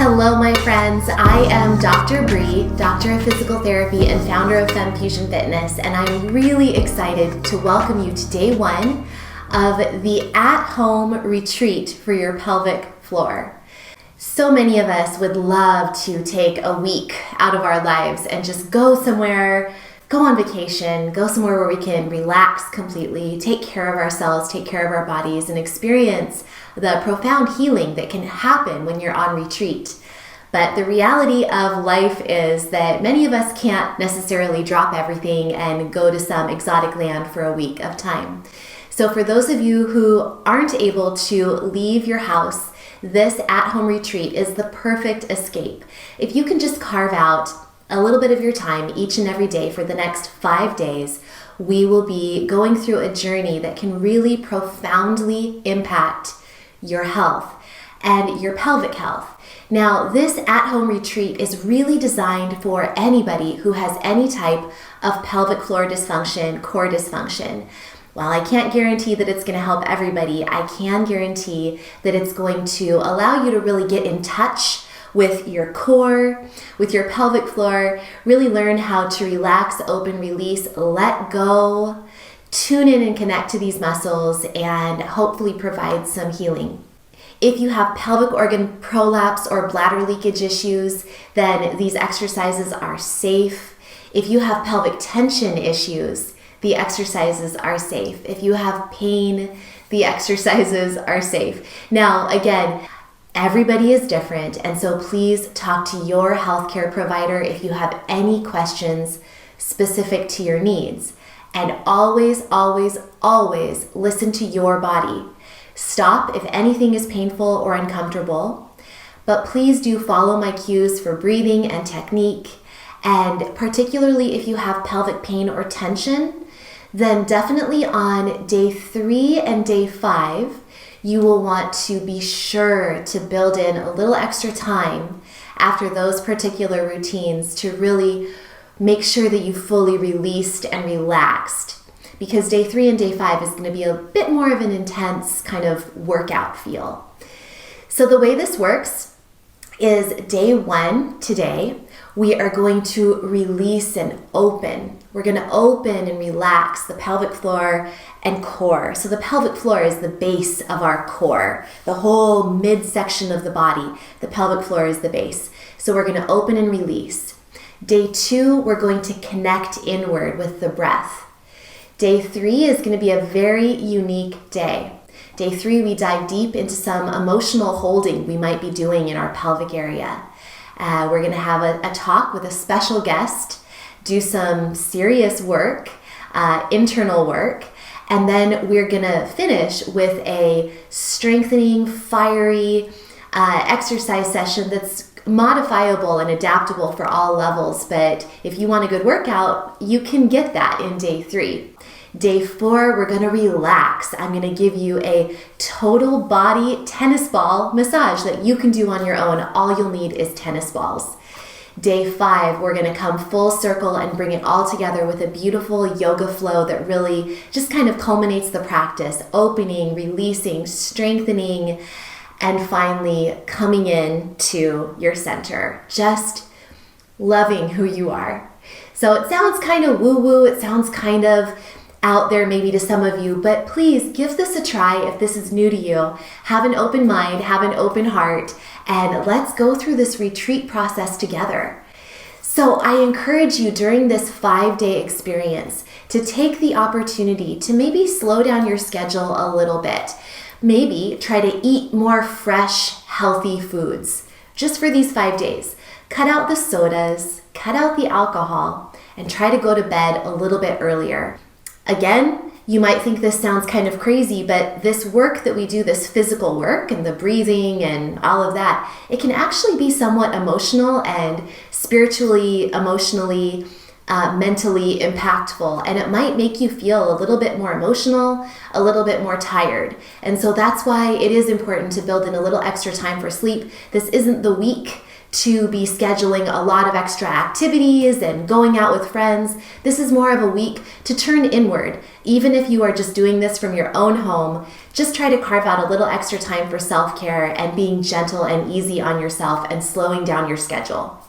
Hello, my friends. I am Dr. Bree, Doctor of Physical Therapy and founder of FemFusion Fitness, and I'm really excited to welcome you to day one of the at-home retreat for your pelvic floor. So many of us would love to take a week out of our lives and just go somewhere, go on vacation, go somewhere where we can relax completely, take care of ourselves, take care of our bodies, and experience the profound healing that can happen when you're on retreat. But the reality of life is that many of us can't necessarily drop everything and go to some exotic land for a week of time. So for those of you who aren't able to leave your house, this at-home retreat is the perfect escape. If you can just carve out a little bit of your time each and every day for the next 5 days, we will be going through a journey that can really profoundly impact your health and your pelvic health. Now, this at-home retreat is really designed for anybody who has any type of pelvic floor dysfunction, core dysfunction. While I can't guarantee that it's going to help everybody, I can guarantee that it's going to allow you to really get in touch with your core, with your pelvic floor, really learn how to relax, open, release, let go, tune in and connect to these muscles, and hopefully provide some healing. If you have pelvic organ prolapse or bladder leakage issues, then these exercises are safe. If you have pelvic tension issues, the exercises are safe. If you have pain, the exercises are safe. Now, again, everybody is different, and so please talk to your healthcare provider if you have any questions specific to your needs. And always, always, always listen to your body. Stop if anything is painful or uncomfortable, but please do follow my cues for breathing and technique. And particularly if you have pelvic pain or tension, then definitely on day 3 and day 5, you will want to be sure to build in a little extra time after those particular routines to really make sure that you fully released and relaxed, because day 3 and day 5 is going to be a bit more of an intense kind of workout feel. So the way this works is day 1 today, we are going to release and open. We're going to open and relax the pelvic floor and core. So the pelvic floor is the base of our core, the whole midsection of the body. The pelvic floor is the base. So we're going to open and release. Day 2, we're going to connect inward with the breath. Day 3 is going to be a very unique day. Day 3, we dive deep into some emotional holding we might be doing in our pelvic area. We're going to have a talk with a special guest, do some serious work, internal work, and then we're going to finish with a strengthening, fiery exercise session that's modifiable and adaptable for all levels. But if you want a good workout, you can get that in day 3. Day 4, we're going to relax. I'm going to give you a total body tennis ball massage that you can do on your own. All you'll need is tennis balls. Day 5, we're going to come full circle and bring it all together with a beautiful yoga flow that really just kind of culminates the practice, opening, releasing, strengthening, and finally coming in to your center, just loving who you are. So it sounds kind of woo-woo, it sounds kind of out there maybe to some of you, but please give this a try if this is new to you. Have an open mind, have an open heart, and let's go through this retreat process together. So I encourage you during this 5-day experience to take the opportunity to maybe slow down your schedule a little bit. Maybe try to eat more fresh, healthy foods just for these 5 days. Cut out the sodas, cut out the alcohol, and try to go to bed a little bit earlier. Again, you might think this sounds kind of crazy, but this work that we do, this physical work and the breathing and all of that, it can actually be somewhat emotional and spiritually, emotionally, mentally impactful, and it might make you feel a little bit more emotional, a little bit more tired. And so that's why it is important to build in a little extra time for sleep. This isn't the week to be scheduling a lot of extra activities and going out with friends. This is more of a week to turn inward. Even if you are just doing this from your own home, just try to carve out a little extra time for self-care and being gentle and easy on yourself and slowing down your schedule.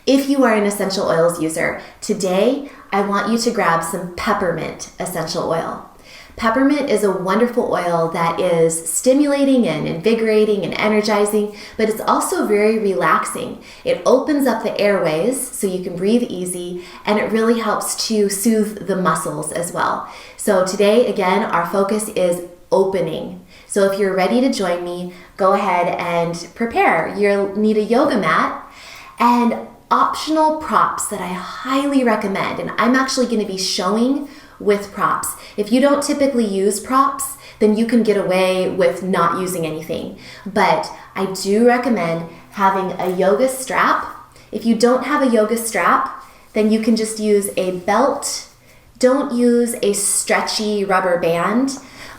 If you are an essential oils user, today I want you to grab some peppermint essential oil. Peppermint is a wonderful oil that is stimulating and invigorating and energizing, but it's also very relaxing. It opens up the airways so you can breathe easy, and it really helps to soothe the muscles as well. So today, again, our focus is opening. So if you're ready to join me, go ahead and prepare. You'll need a yoga mat and optional props that I highly recommend, and I'm actually going to be showing with props. If you don't typically use props, then you can get away with not using anything. But I do recommend having a yoga strap. If you don't have a yoga strap, then you can just use a belt. Don't use a stretchy rubber band,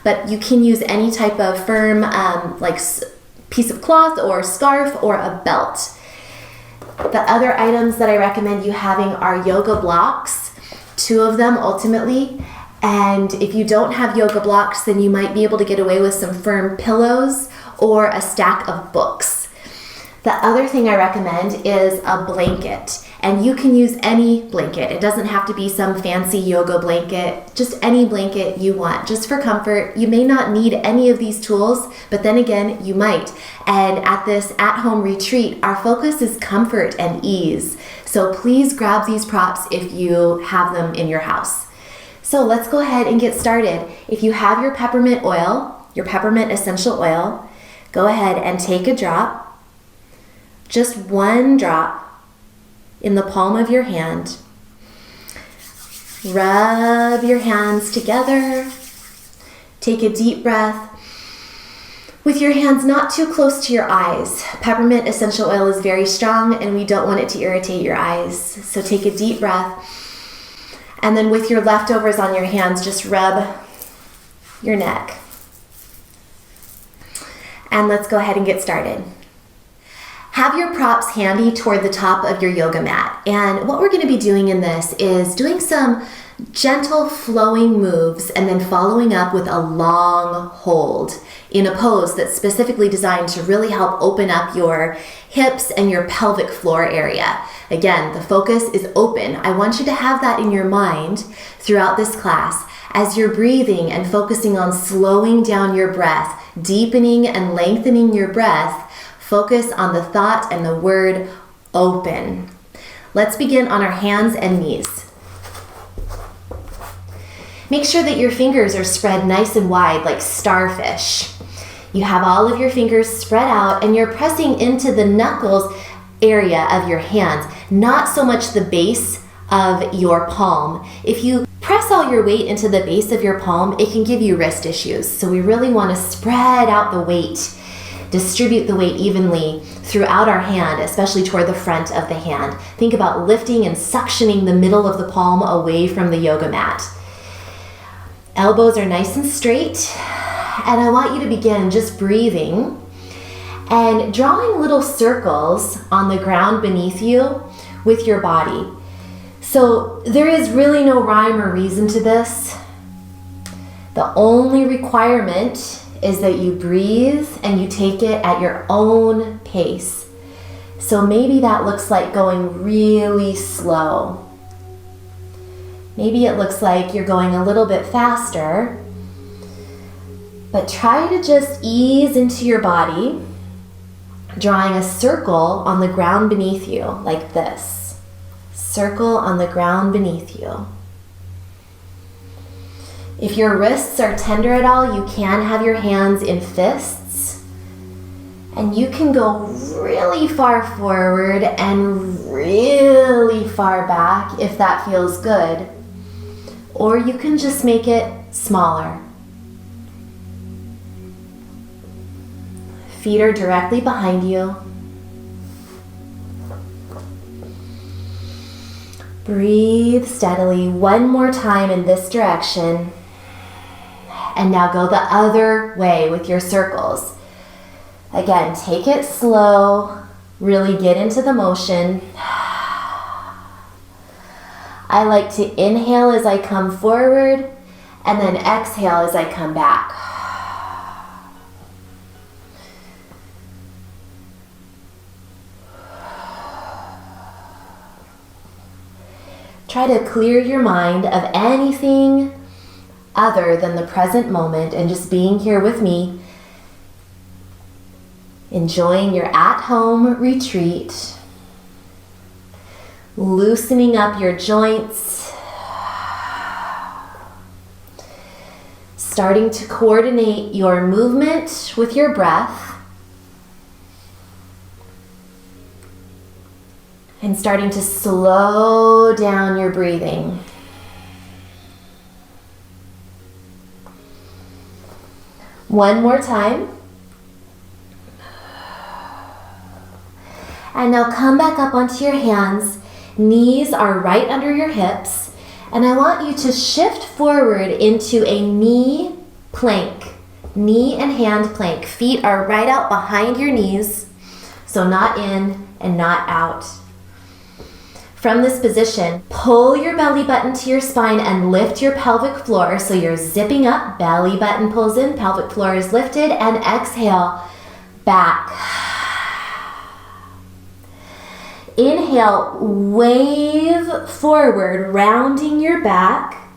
but you can use any type of firm piece of cloth or scarf or a belt. The other items that I recommend you having are yoga blocks. 2 of them ultimately, and if you don't have yoga blocks, then you might be able to get away with some firm pillows or a stack of books. The other thing I recommend is a blanket, and you can use any blanket. It doesn't have to be some fancy yoga blanket, just any blanket you want, just for comfort. You may not need any of these tools, but then again, you might. And at this at-home retreat, our focus is comfort and ease. So please grab these props if you have them in your house. So let's go ahead and get started. If you have your peppermint oil, your peppermint essential oil, go ahead and take a drop, just 1 drop in the palm of your hand. Rub your hands together. Take a deep breath with your hands not too close to your eyes. Peppermint essential oil is very strong and we don't want it to irritate your eyes. So take a deep breath. And then with your leftovers on your hands, just rub your neck. And let's go ahead and get started. Have your props handy toward the top of your yoga mat. And what we're going to be doing in this is doing some gentle flowing moves and then following up with a long hold in a pose that's specifically designed to really help open up your hips and your pelvic floor area. Again, the focus is open. I want you to have that in your mind throughout this class as you're breathing and focusing on slowing down your breath, deepening and lengthening your breath. Focus on the thought and the word open. Let's begin on our hands and knees. Make sure that your fingers are spread nice and wide like starfish. You have all of your fingers spread out and you're pressing into the knuckles area of your hands, not so much the base of your palm. If you press all your weight into the base of your palm, it can give you wrist issues. So we really want to spread out the weight, distribute the weight evenly throughout our hand, especially toward the front of the hand. Think about lifting and suctioning the middle of the palm away from the yoga mat. Elbows are nice and straight, and I want you to begin just breathing and drawing little circles on the ground beneath you with your body. So there is really no rhyme or reason to this. The only requirement is that you breathe and you take it at your own pace. So maybe that looks like going really slow. Maybe it looks like you're going a little bit faster, but try to just ease into your body, drawing a circle on the ground beneath you, like this. Circle on the ground beneath you. If your wrists are tender at all, you can have your hands in fists, and you can go really far forward and really far back if that feels good. Or you can just make it smaller. Feet are directly behind you. Breathe steadily 1 more time in this direction. And now go the other way with your circles. Again, take it slow. Really get into the motion. I like to inhale as I come forward and then exhale as I come back. Try to clear your mind of anything other than the present moment and just being here with me, enjoying your at-home retreat, loosening up your joints, starting to coordinate your movement with your breath, and starting to slow down your breathing. One more time. And now come back up onto your hands. Knees are right under your hips. And I want you to shift forward into a knee plank. Knee and hand plank. Feet are right out behind your knees. So not in and not out. From this position, pull your belly button to your spine and lift your pelvic floor. So you're zipping up, belly button pulls in, pelvic floor is lifted, and exhale, back. Inhale, wave forward, rounding your back.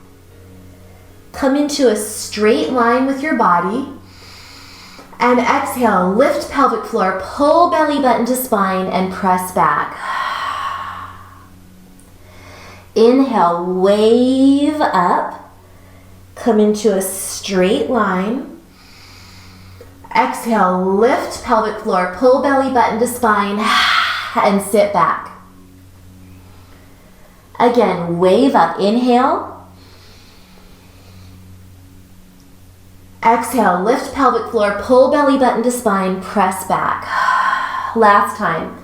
Come into a straight line with your body. And exhale, lift pelvic floor, pull belly button to spine, and press back. Inhale, wave up, come into a straight line. Exhale, lift pelvic floor, pull belly button to spine, and sit back. Again, wave up, inhale. Exhale, lift pelvic floor, pull belly button to spine, press back. Last time.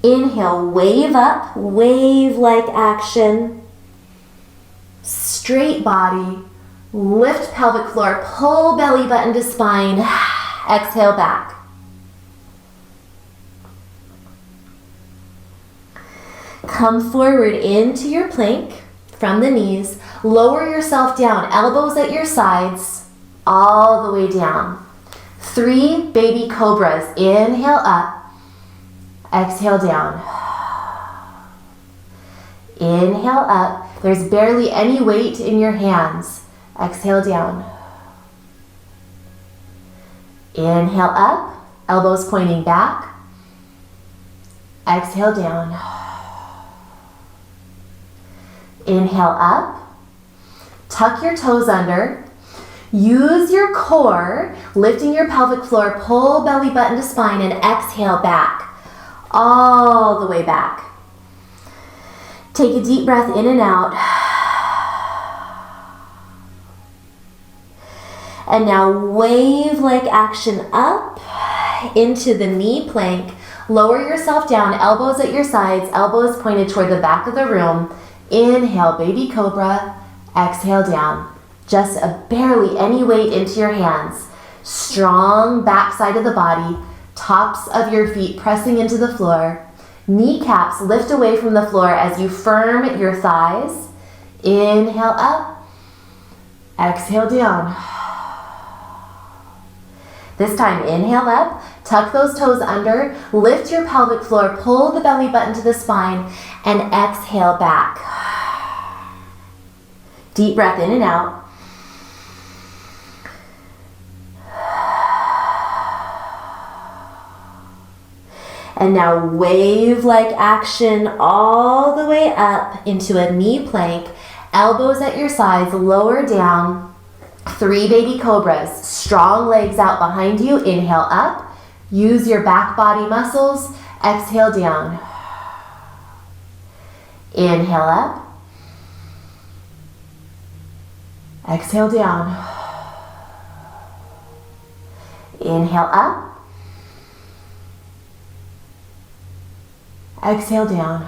Inhale, wave up, wave-like action. Straight body, lift pelvic floor, pull belly button to spine, exhale back. Come forward into your plank from the knees. Lower yourself down, elbows at your sides, all the way down. 3 baby cobras. Inhale up. Exhale down. Inhale up. There's barely any weight in your hands. Exhale down. Inhale up. Elbows pointing back. Exhale down. Inhale up. Tuck your toes under. Use your core, lifting your pelvic floor, pull belly button to spine, and exhale back. All the way back. Take a deep breath in and out. And now wave-like action up into the knee plank. Lower yourself down, elbows at your sides, elbows pointed toward the back of the room. Inhale, baby cobra. Exhale down. Just barely any weight into your hands. Strong back side of the body. Tops of your feet pressing into the floor. Kneecaps lift away from the floor as you firm your thighs. Inhale up. Exhale down. This time, inhale up. Tuck those toes under. Lift your pelvic floor. Pull the belly button to the spine. And exhale back. Deep breath in and out. And now wave-like action all the way up into a knee plank. Elbows at your sides, lower down. 3 baby cobras. Strong legs out behind you. Inhale up. Use your back body muscles. Exhale down. Inhale up. Exhale down. Inhale up. Exhale down.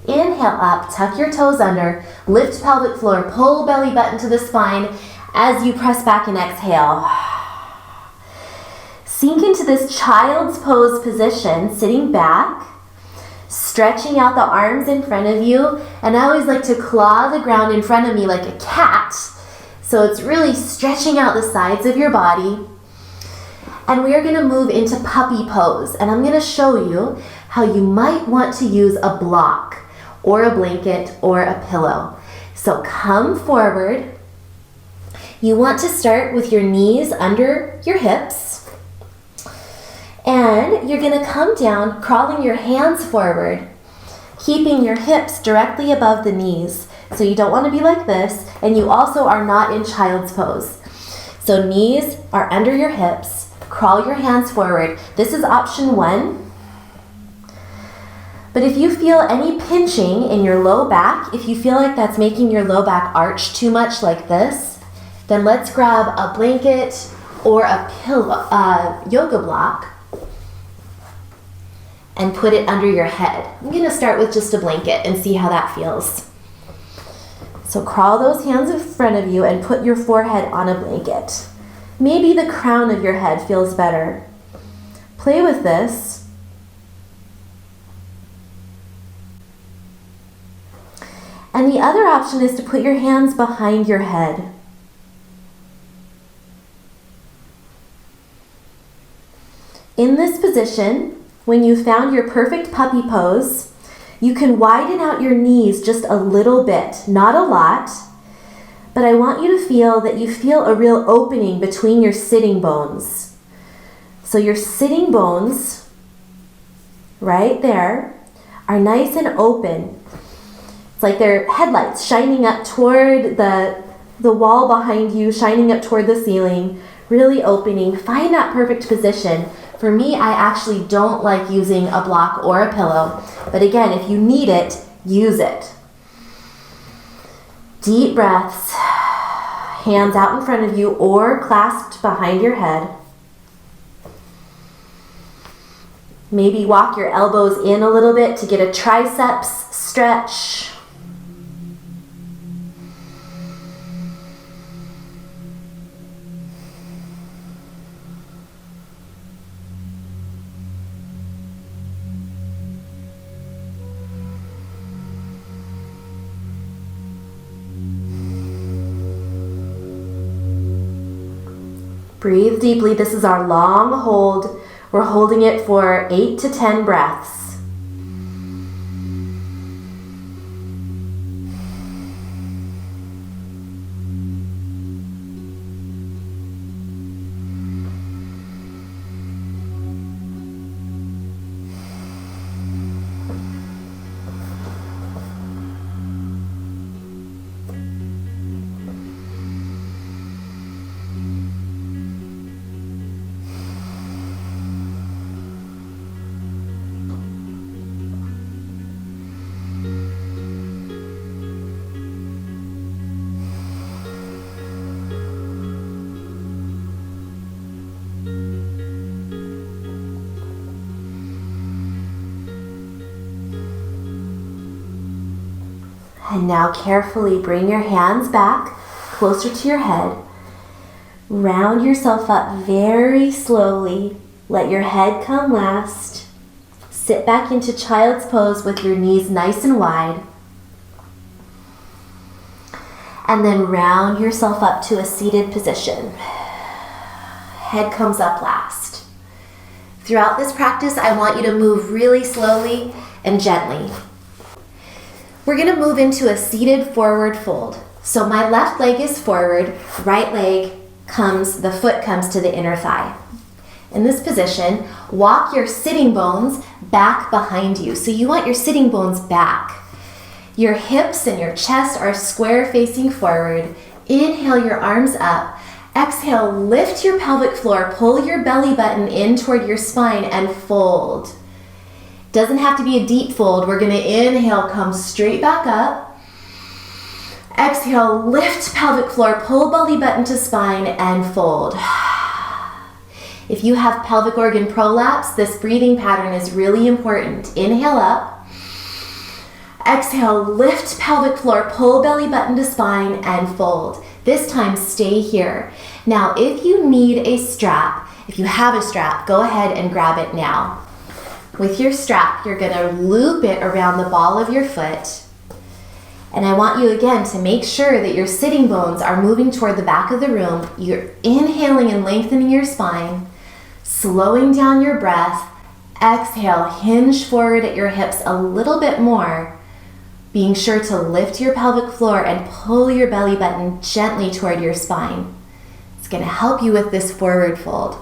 Inhale up, tuck your toes under, lift pelvic floor, pull belly button to the spine as you press back and exhale. Sink into this child's pose position, sitting back, stretching out the arms in front of you. And I always like to claw the ground in front of me like a cat. So it's really stretching out the sides of your body. And we are going to move into puppy pose. And I'm going to show you how you might want to use a block or a blanket or a pillow. So come forward. You want to start with your knees under your hips. And you're going to come down, crawling your hands forward, keeping your hips directly above the knees. So you don't want to be like this, and you also are not in child's pose. So knees are under your hips, crawl your hands forward. This is option 1. But if you feel any pinching in your low back, if you feel like that's making your low back arch too much like this, then let's grab a blanket or a pillow, yoga block, and put it under your head. I'm going to start with just a blanket and see how that feels. So crawl those hands in front of you and put your forehead on a blanket. Maybe the crown of your head feels better. Play with this. And the other option is to put your hands behind your head. In this position, when you found your perfect puppy pose, you can widen out your knees just a little bit, not a lot, but I want you to feel that you feel a real opening between your sitting bones. So your sitting bones, right there, are nice and open. It's like they're headlights shining up toward the wall behind you, shining up toward the ceiling, really opening. Find that perfect position. For me, I actually don't like using a block or a pillow, but again, if you need it, use it. Deep breaths, hands out in front of you or clasped behind your head. Maybe walk your elbows in a little bit to get a triceps stretch. Breathe deeply. This is our long hold. We're holding it for 8 to 10 breaths. And now carefully bring your hands back closer to your head. Round yourself up very slowly. Let your head come last. Sit back into child's pose with your knees nice and wide. And then round yourself up to a seated position. Head comes up last. Throughout this practice, I want you to move really slowly and gently. We're going to move into a seated forward fold. So my left leg is forward, right leg the foot comes to the inner thigh. In this position, walk your sitting bones back behind you. So you want your sitting bones back. Your hips and your chest are square facing forward. Inhale your arms up. Exhale, lift your pelvic floor, pull your belly button in toward your spine and fold. Doesn't have to be a deep fold. We're going to inhale, come straight back up. Exhale, lift pelvic floor, pull belly button to spine and fold. If you have pelvic organ prolapse, this breathing pattern is really important. Inhale up. Exhale, lift pelvic floor, pull belly button to spine and fold. This time, stay here. Now, if you need a strap, if you have a strap, go ahead and grab it now. With your strap, you're gonna loop it around the ball of your foot. And I want you again to make sure that your sitting bones are moving toward the back of the room. You're inhaling and lengthening your spine, slowing down your breath. Exhale, hinge forward at your hips a little bit more, being sure to lift your pelvic floor and pull your belly button gently toward your spine. It's gonna help you with this forward fold.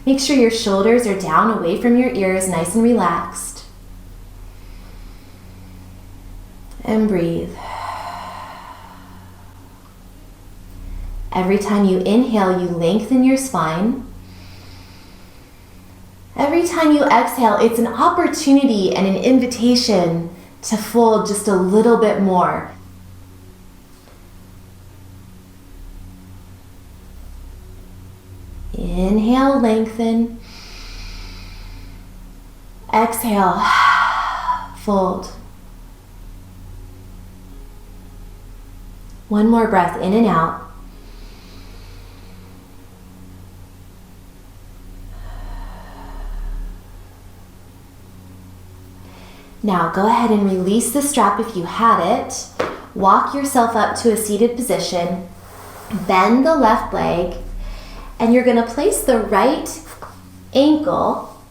Make sure your shoulders are down away from your ears, nice and relaxed. And breathe. Every time you inhale, you lengthen your spine. Every time you exhale, it's an opportunity and an invitation to fold just a little bit more. Inhale, lengthen. Exhale, fold. One more breath in and out. Now go ahead and release the strap if you had it. Walk yourself up to a seated position. Bend the left leg, and you're gonna place the right ankle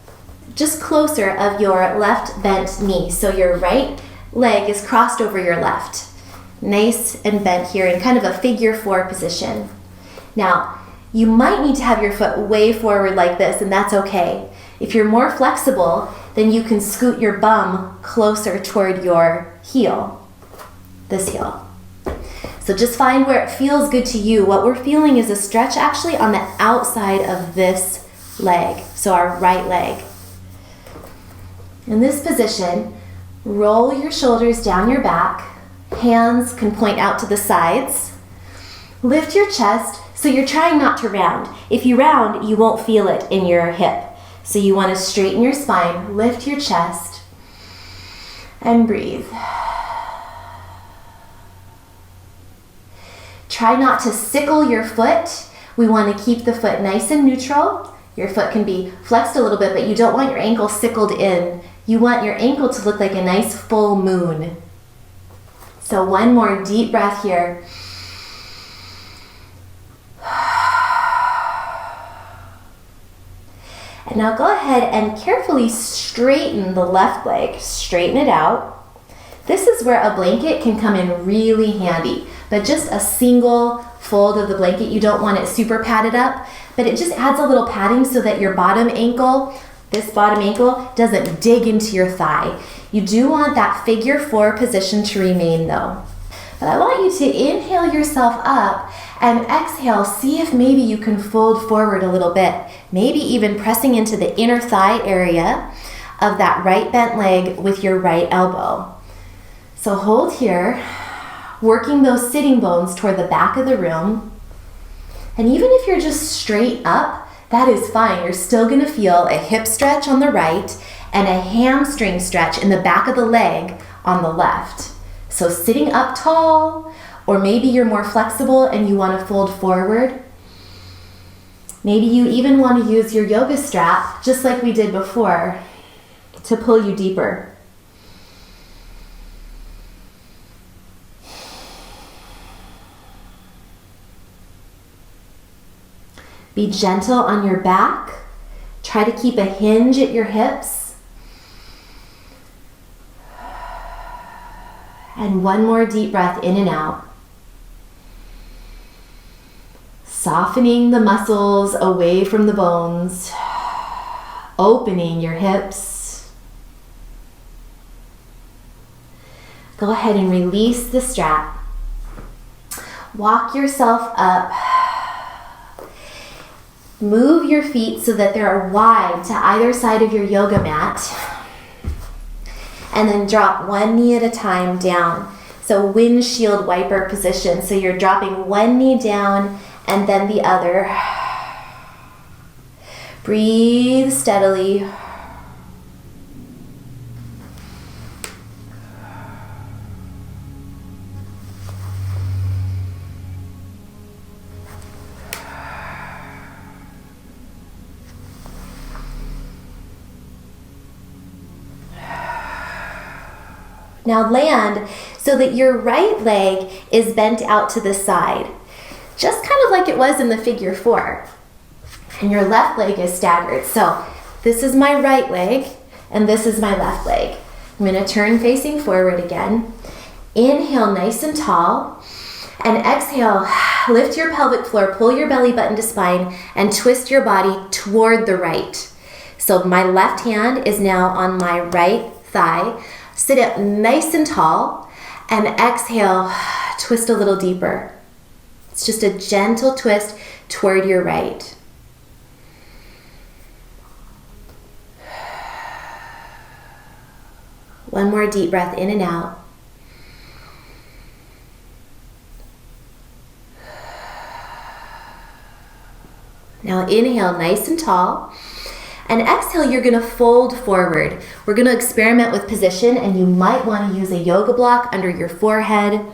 just closer of your left bent knee. So your right leg is crossed over your left. Nice and bent here in kind of a figure 4 position. Now, you might need to have your foot way forward like this, and that's okay. If you're more flexible, then you can scoot your bum closer toward your heel, this heel. So just find where it feels good to you. What we're feeling is a stretch actually on the outside of this leg, so our right leg. In this position, roll your shoulders down your back. Hands can point out to the sides. Lift your chest, so you're trying not to round. If you round, you won't feel it in your hip. So you want to straighten your spine, lift your chest, and breathe. Try not to sickle your foot. We want to keep the foot nice and neutral. Your foot can be flexed a little bit, but you don't want your ankle sickled in. You want your ankle to look like a nice full moon. So one more deep breath here. And now go ahead and carefully straighten the left leg. Straighten it out. This is where a blanket can come in really handy, but just a single fold of the blanket. You don't want it super padded up, but it just adds a little padding so that your bottom ankle, this bottom ankle, doesn't dig into your thigh. You do want that figure 4 position to remain though. But I want you to inhale yourself up and exhale, see if maybe you can fold forward a little bit, maybe even pressing into the inner thigh area of that right bent leg with your right elbow. So hold here, working those sitting bones toward the back of the room. And even if you're just straight up, that is fine. You're still gonna feel a hip stretch on the right and a hamstring stretch in the back of the leg on the left. So sitting up tall, or maybe you're more flexible and you want to fold forward. Maybe you even want to use your yoga strap, just like we did before, to pull you deeper. Be gentle on your back. Try to keep a hinge at your hips. And one more deep breath in and out. Softening the muscles away from the bones. Opening your hips. Go ahead and release the strap. Walk yourself up. Move your feet so that they're wide to either side of your yoga mat. And then drop one knee at a time down. So windshield wiper position. So you're dropping one knee down and then the other. Breathe steadily. Now land so that your right leg is bent out to the side, just kind of like it was in the figure 4. And your left leg is staggered. So this is my right leg and this is my left leg. I'm going to turn facing forward again. Inhale nice and tall, and exhale, lift your pelvic floor, pull your belly button to spine, and twist your body toward the right. So my left hand is now on my right thigh. Sit up nice and tall, and exhale, twist a little deeper. It's just a gentle twist toward your right. One more deep breath in and out. Now inhale nice and tall, and exhale, you're gonna fold forward. We're gonna experiment with position, and you might wanna use a yoga block under your forehead,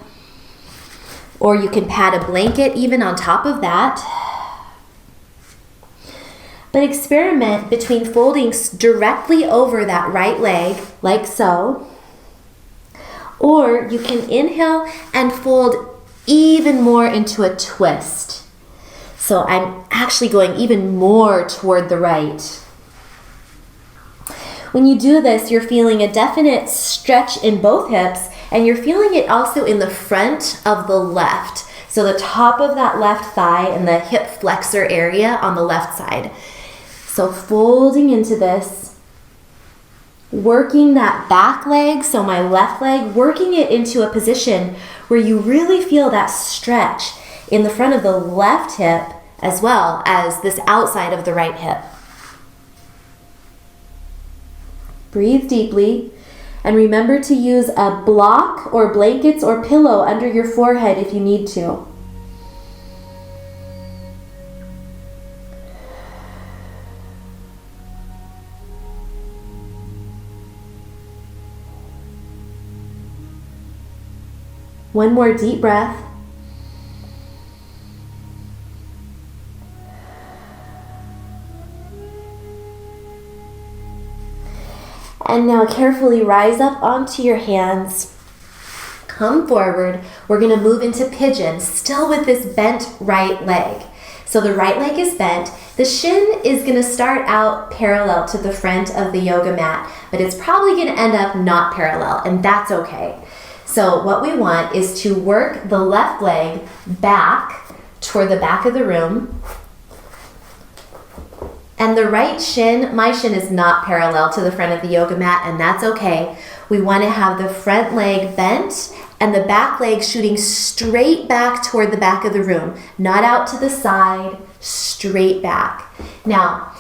or you can pad a blanket even on top of that. But experiment between folding directly over that right leg, like so, or you can inhale and fold even more into a twist. So I'm actually going even more toward the right. When you do this, you're feeling a definite stretch in both hips, and you're feeling it also in the front of the left. So the top of that left thigh and the hip flexor area on the left side. So folding into this, working that back leg, so my left leg, working it into a position where you really feel that stretch in the front of the left hip as well as this outside of the right hip. Breathe deeply, and remember to use a block or blankets or pillow under your forehead if you need to. One more deep breath. And now carefully rise up onto your hands. Come forward. We're going to move into pigeon, still with this bent right leg. So the right leg is bent. The shin is going to start out parallel to the front of the yoga mat, but it's probably going to end up not parallel, and that's okay. So what we want is to work the left leg back toward the back of the room. And the right shin, my shin is not parallel to the front of the yoga mat, and that's okay. We want to have the front leg bent and the back leg shooting straight back toward the back of the room, not out to the side, straight back. Now,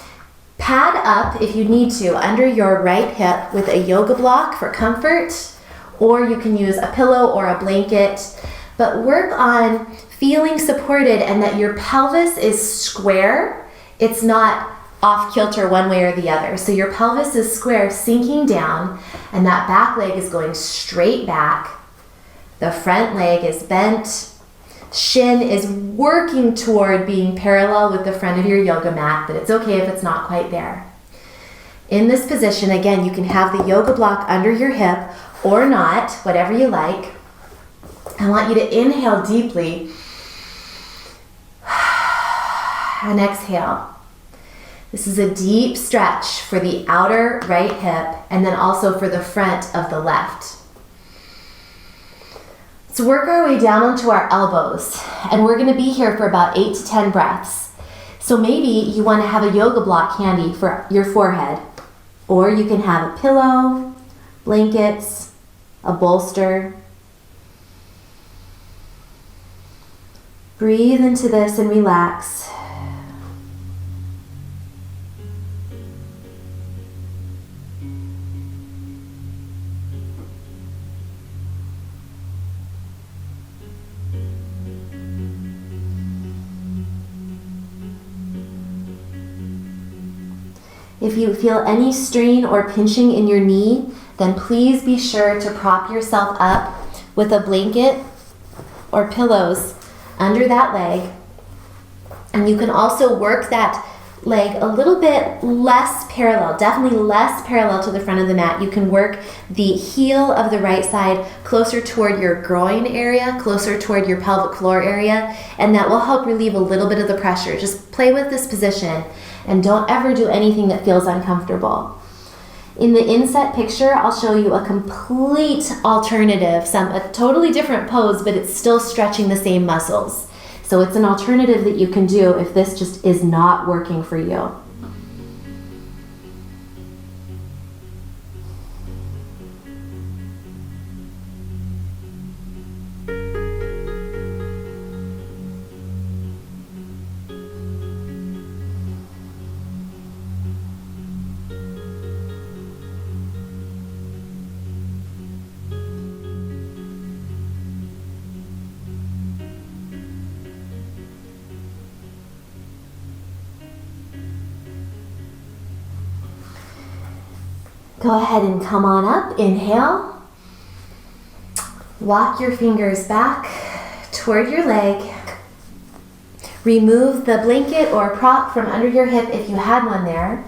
pad up if you need to under your right hip with a yoga block for comfort, or you can use a pillow or a blanket, but work on feeling supported and that your pelvis is square. It's not off kilter one way or the other. So your pelvis is square, sinking down, and that back leg is going straight back. The front leg is bent. Shin is working toward being parallel with the front of your yoga mat, but it's okay if it's not quite there. In this position, again, you can have the yoga block under your hip or not, whatever you like. I want you to inhale deeply and exhale. This is a deep stretch for the outer right hip and then also for the front of the left. Let's work our way down onto our elbows, and we're going to be here for about 8 to 10 breaths. So maybe you want to have a yoga block handy for your forehead, or you can have a pillow, blankets, a bolster. Breathe into this and relax. If you feel any strain or pinching in your knee, then please be sure to prop yourself up with a blanket or pillows under that leg. And you can also work that leg a little bit less parallel, definitely less parallel to the front of the mat. You can work the heel of the right side closer toward your groin area, closer toward your pelvic floor area, and that will help relieve a little bit of the pressure. Just play with this position and don't ever do anything that feels uncomfortable. In the inset picture, I'll show you a complete alternative, a totally different pose, but it's still stretching the same muscles. So it's an alternative that you can do if this just is not working for you. Go ahead and come on up. Inhale. Walk your fingers back toward your leg. Remove the blanket or prop from under your hip if you had one there.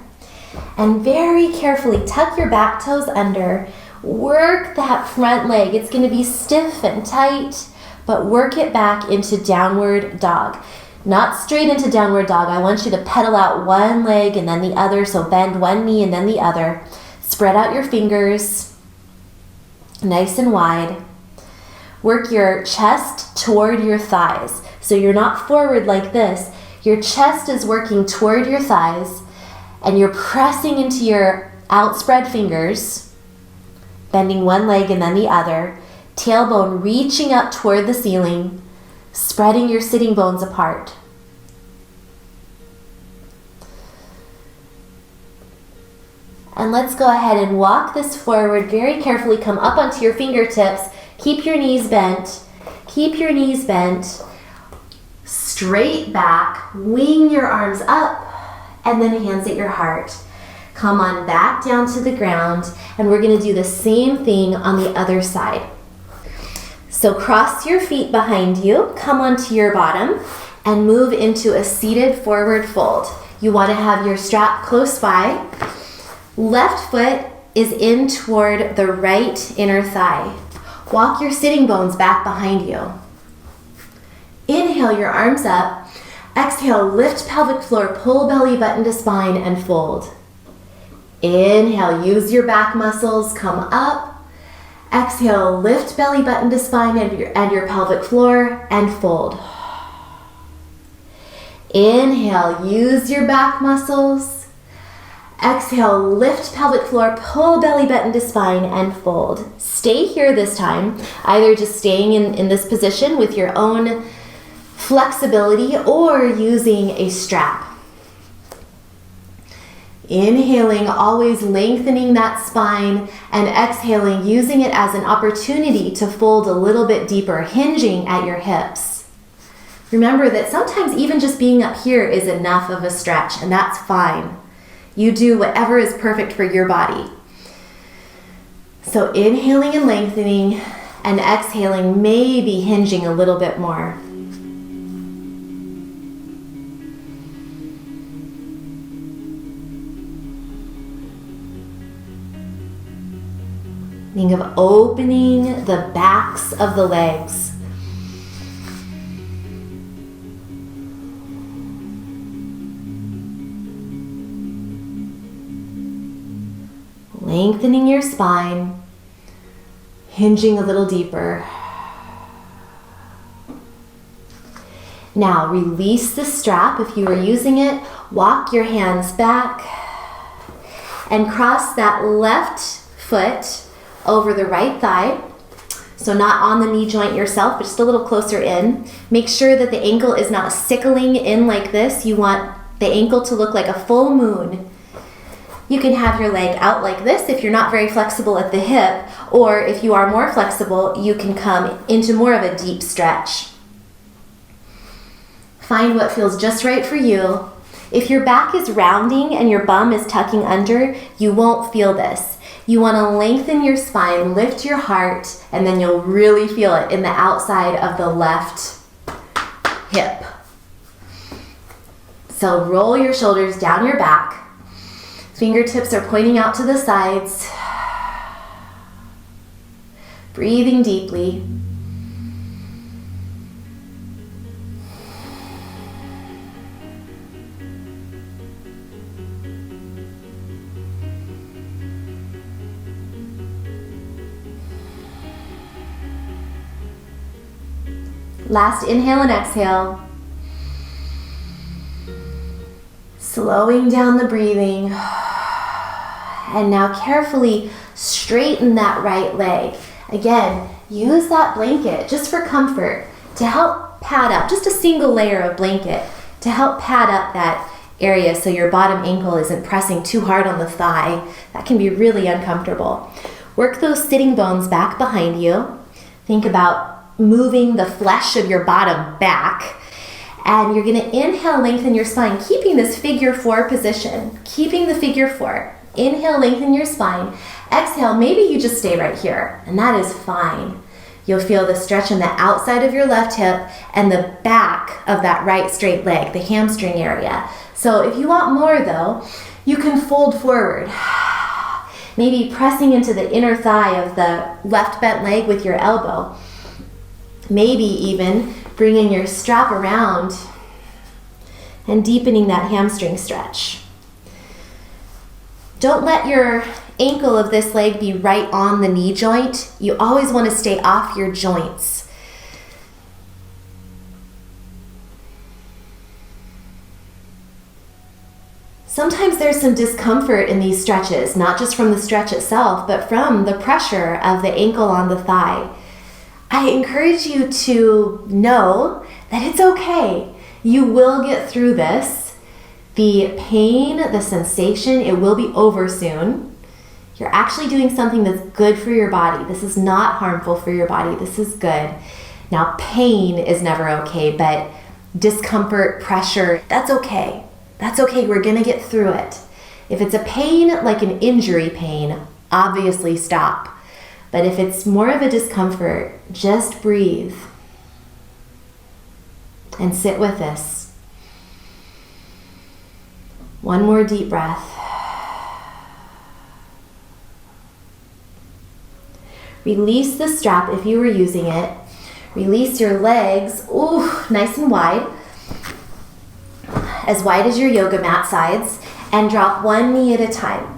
And very carefully tuck your back toes under. Work that front leg. It's going to be stiff and tight, but work it back into downward dog. Not straight into downward dog. I want you to pedal out one leg and then the other, so bend one knee and then the other. Spread out your fingers, nice and wide. Work your chest toward your thighs. So you're not forward like this. Your chest is working toward your thighs, and you're pressing into your outspread fingers, bending one leg and then the other, tailbone reaching up toward the ceiling, spreading your sitting bones apart. And let's go ahead and walk this forward very carefully. Come up onto your fingertips. Keep your knees bent. Keep your knees bent. Straight back. Wing your arms up. And then hands at your heart. Come on back down to the ground. And we're going to do the same thing on the other side. So cross your feet behind you. Come onto your bottom. And move into a seated forward fold. You want to have your strap close by. Left foot is in toward the right inner thigh. Walk your sitting bones back behind you. Inhale your arms up. Exhale, lift pelvic floor, pull belly button to spine and fold. Inhale, use your back muscles, come up. Exhale, lift belly button to spine and your pelvic floor and fold. Inhale, use your back muscles. Exhale, lift pelvic floor, pull belly button to spine and fold. Stay here this time, either just staying in this position with your own flexibility or using a strap. Inhaling, always lengthening that spine, and exhaling, using it as an opportunity to fold a little bit deeper, hinging at your hips. Remember that sometimes even just being up here is enough of a stretch, and that's fine. You do whatever is perfect for your body. So inhaling and lengthening, and exhaling, maybe hinging a little bit more. Think of opening the backs of the legs. Lengthening your spine, hinging a little deeper. Now release the strap if you were using it. Walk your hands back and cross that left foot over the right thigh. So not on the knee joint yourself, but just a little closer in. Make sure that the ankle is not sickling in like this. You want the ankle to look like a full moon. You can have your leg out like this if you're not very flexible at the hip, or if you are more flexible, you can come into more of a deep stretch. Find what feels just right for you. If your back is rounding and your bum is tucking under, you won't feel this. You want to lengthen your spine, lift your heart, and then you'll really feel it in the outside of the left hip. So roll your shoulders down your back. Fingertips are pointing out to the sides. Breathing deeply. Last inhale and exhale. Slowing down the breathing. And now carefully straighten that right leg. Again, use that blanket just for comfort to help pad up, just a single layer of blanket to help pad up that area so your bottom ankle isn't pressing too hard on the thigh. That can be really uncomfortable. Work those sitting bones back behind you. Think about moving the flesh of your bottom back. And you're gonna inhale, lengthen your spine, keeping this figure 4 position, keeping the figure 4. Inhale, lengthen your spine. Exhale, maybe you just stay right here, and that is fine. You'll feel the stretch in the outside of your left hip and the back of that right straight leg, the hamstring area. So if you want more though, you can fold forward. Maybe pressing into the inner thigh of the left bent leg with your elbow. Maybe even bringing your strap around and deepening that hamstring stretch. Don't let your ankle of this leg be right on the knee joint. You always want to stay off your joints. Sometimes there's some discomfort in these stretches, not just from the stretch itself, but from the pressure of the ankle on the thigh. I encourage you to know that it's okay. You will get through this. The pain, the sensation, it will be over soon. You're actually doing something that's good for your body. This is not harmful for your body. This is good. Now, pain is never okay, but discomfort, pressure, that's okay. That's okay. We're going to get through it. If it's a pain like an injury pain, obviously stop. But if it's more of a discomfort, just breathe and sit with this. One more deep breath. Release the strap if you were using it. Release your legs, nice and wide as your yoga mat sides, and drop one knee at a time.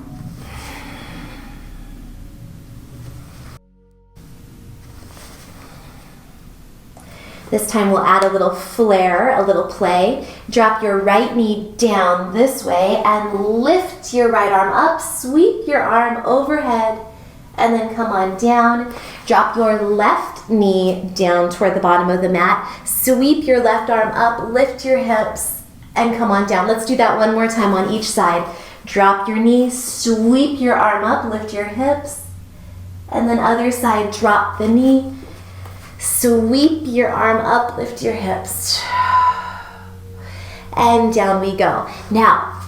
This time we'll add a little flare, a little play. Drop your right knee down this way and lift your right arm up. Sweep your arm overhead and then come on down. Drop your left knee down toward the bottom of the mat. Sweep your left arm up, lift your hips and come on down. Let's do that one more time on each side. Drop your knee, sweep your arm up, lift your hips, and then other side, drop the knee. Sweep your arm up, lift your hips. And down we go. Now,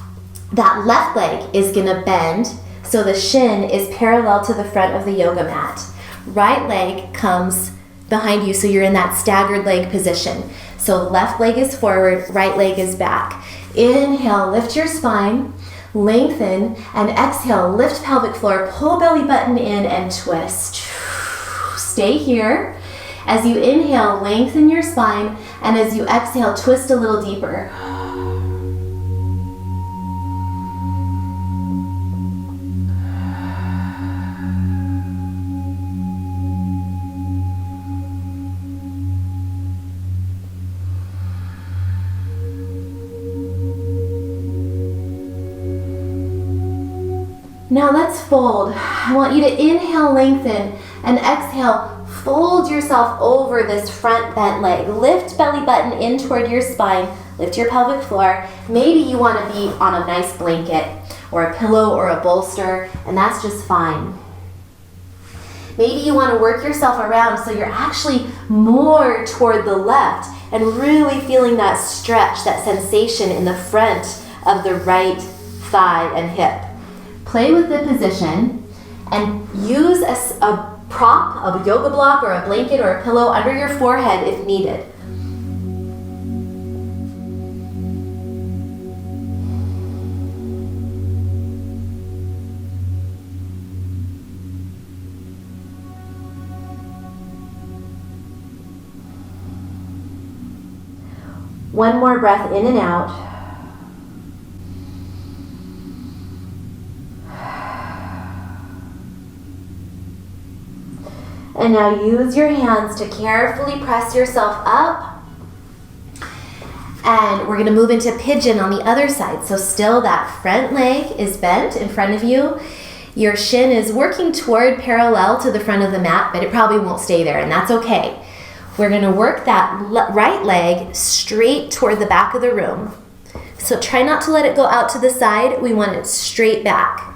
that left leg is gonna bend so the shin is parallel to the front of the yoga mat. Right leg comes behind you so you're in that staggered leg position. So left leg is forward, right leg is back. Inhale, lift your spine, lengthen, and exhale, lift pelvic floor, pull belly button in and twist. Stay here. As you inhale, lengthen your spine, and as you exhale, twist a little deeper. Now let's fold. I want you to inhale, lengthen, and exhale, fold yourself over this front bent leg. Lift belly button in toward your spine. Lift your pelvic floor. Maybe you want to be on a nice blanket or a pillow or a bolster, and that's just fine. Maybe you want to work yourself around so you're actually more toward the left and really feeling that stretch, that sensation in the front of the right thigh and hip. Play with the position and use a prop, a yoga block or a blanket or a pillow under your forehead if needed. One more breath in and out. And now use your hands to carefully press yourself up. And we're going to move into pigeon on the other side. So still that front leg is bent in front of you. Your shin is working toward parallel to the front of the mat, but it probably won't stay there, and that's okay. We're going to work that right leg straight toward the back of the room. So try not to let it go out to the side. We want it straight back.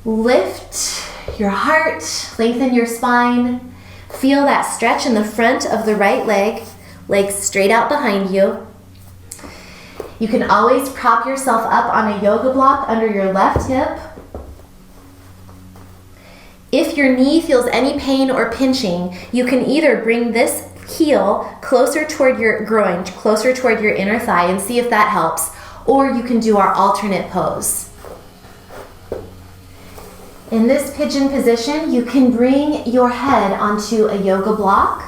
Lift your heart, lengthen your spine. Feel that stretch in the front of the right leg, legs straight out behind you. You can always prop yourself up on a yoga block under your left hip. If your knee feels any pain or pinching, you can either bring this heel closer toward your groin, closer toward your inner thigh, and see if that helps, or you can do our alternate pose. In this pigeon position, you can bring your head onto a yoga block,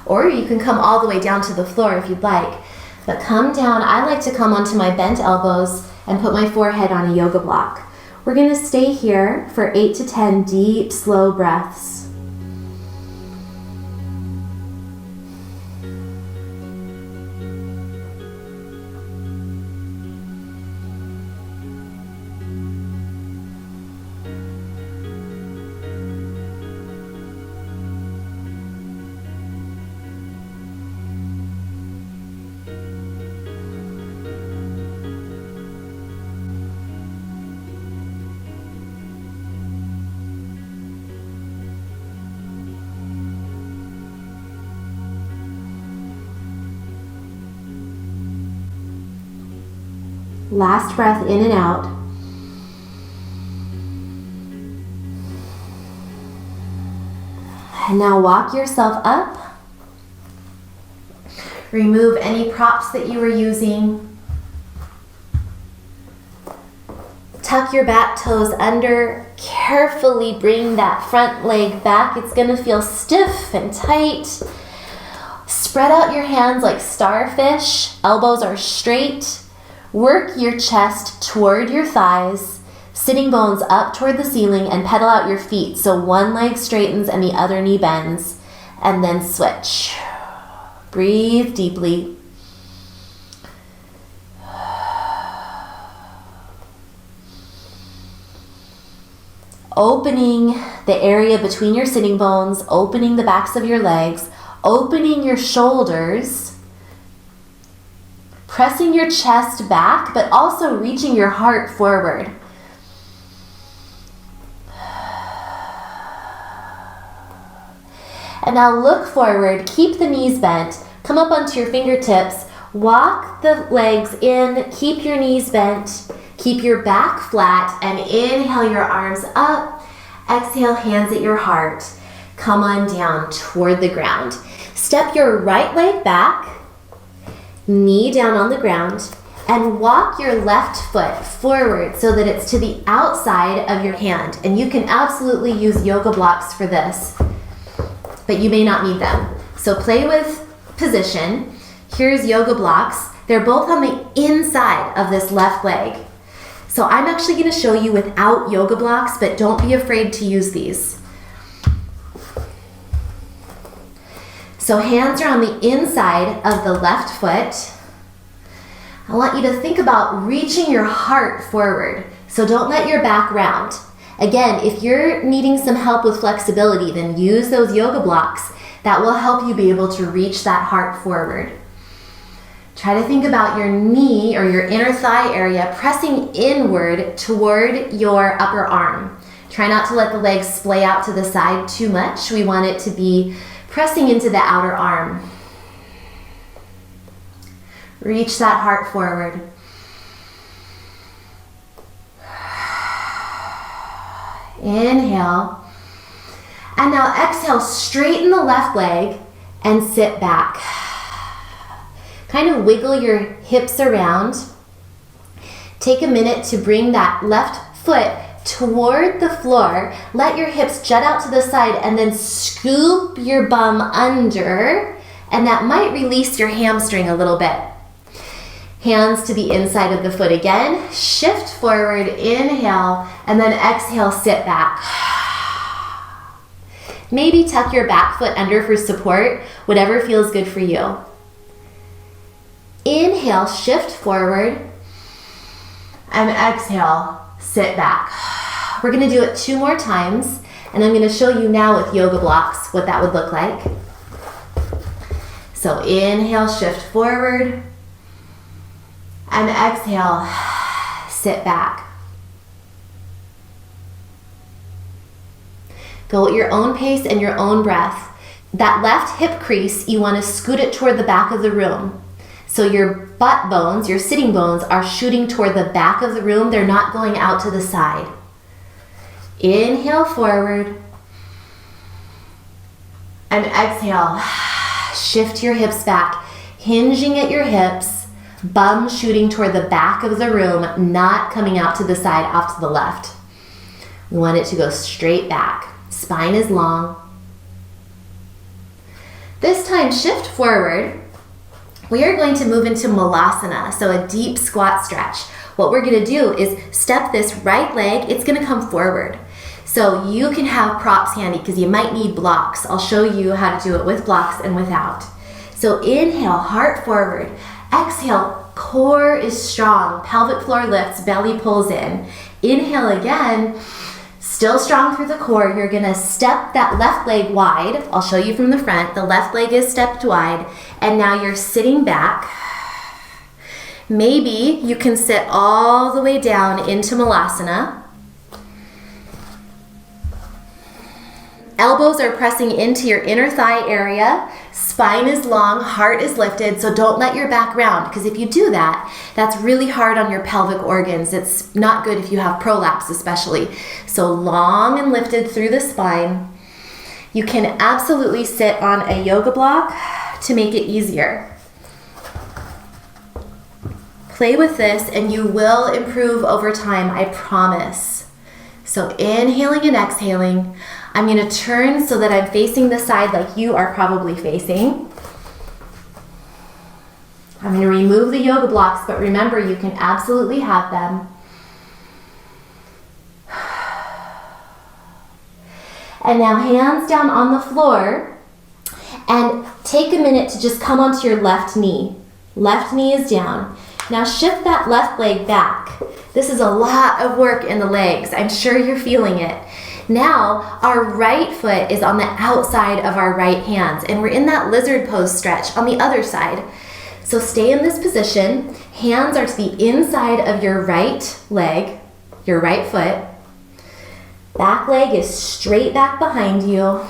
or you can come all the way down to the floor if you'd like. But come down, I like to come onto my bent elbows and put my forehead on a yoga block. We're going to stay here for 8 to 10 deep, slow breaths. Last breath in and out. And now walk yourself up. Remove any props that you were using. Tuck your back toes under. Carefully bring that front leg back. It's going to feel stiff and tight. Spread out your hands like starfish. Elbows are straight. Work your chest toward your thighs, sitting bones up toward the ceiling, and pedal out your feet so one leg straightens and the other knee bends, and then switch. Breathe deeply. Opening the area between your sitting bones, opening the backs of your legs, opening your shoulders, pressing your chest back, but also reaching your heart forward. And now look forward, keep the knees bent, come up onto your fingertips, walk the legs in, keep your knees bent, keep your back flat, and inhale your arms up, exhale hands at your heart. Come on down toward the ground. Step your right leg back, knee down on the ground, and walk your left foot forward so that it's to the outside of your hand. And you can absolutely use yoga blocks for this, but you may not need them. So play with position. Here's yoga blocks. They're both on the inside of this left leg. So I'm actually going to show you without yoga blocks, but don't be afraid to use these. So hands are on the inside of the left foot. I want you to think about reaching your heart forward. So don't let your back round. Again, if you're needing some help with flexibility, then use those yoga blocks. That will help you be able to reach that heart forward. Try to think about your knee or your inner thigh area pressing inward toward your upper arm. Try not to let the legs splay out to the side too much. We want it to be pressing into the outer arm. Reach that heart forward. Inhale. And now exhale, straighten the left leg and sit back. Kind of wiggle your hips around. Take a minute to bring that left foot toward the floor. Let your hips jut out to the side and then scoop your bum under and that might release your hamstring a little bit. Hands to the inside of the foot again. Shift forward, inhale, and then exhale, sit back. Maybe tuck your back foot under for support, whatever feels good for you. Inhale, shift forward, and exhale, sit back. We're gonna do it 2 more times, and I'm gonna show you now with yoga blocks what that would look like. So inhale, shift forward, and exhale, sit back. Go at your own pace and your own breath. That left hip crease, you want to scoot it toward the back of the room. So your butt bones, your sitting bones, are shooting toward the back of the room. They're not going out to the side. Inhale forward. And exhale. Shift your hips back, hinging at your hips, bum shooting toward the back of the room, not coming out to the side off to the left. We want it to go straight back. Spine is long. This time, shift forward. We are going to move into Malasana, so a deep squat stretch. What we're going to do is step this right leg, it's going to come forward. So you can have props handy because you might need blocks. I'll show you how to do it with blocks and without. So inhale, heart forward. Exhale, core is strong. Pelvic floor lifts, belly pulls in. Inhale again. Still strong through the core. You're gonna step that left leg wide. I'll show you from the front. The left leg is stepped wide, and now you're sitting back. Maybe you can sit all the way down into Malasana. Elbows are pressing into your inner thigh area. Spine is long, heart is lifted, so don't let your back round, because if you do that, that's really hard on your pelvic organs. It's not good if you have prolapse especially. So long and lifted through the spine. You can absolutely sit on a yoga block to make it easier. Play with this and you will improve over time, I promise. So inhaling and exhaling. I'm going to turn so that I'm facing the side like you are probably facing. I'm going to remove the yoga blocks, but remember, you can absolutely have them. And now hands down on the floor, and take a minute to just come onto your left knee. Left knee is down. Now shift that left leg back. This is a lot of work in the legs. I'm sure you're feeling it. Now, our right foot is on the outside of our right hands, and we're in that lizard pose stretch on the other side. So stay in this position. Hands are to the inside of your right leg, your right foot. Back leg is straight back behind you.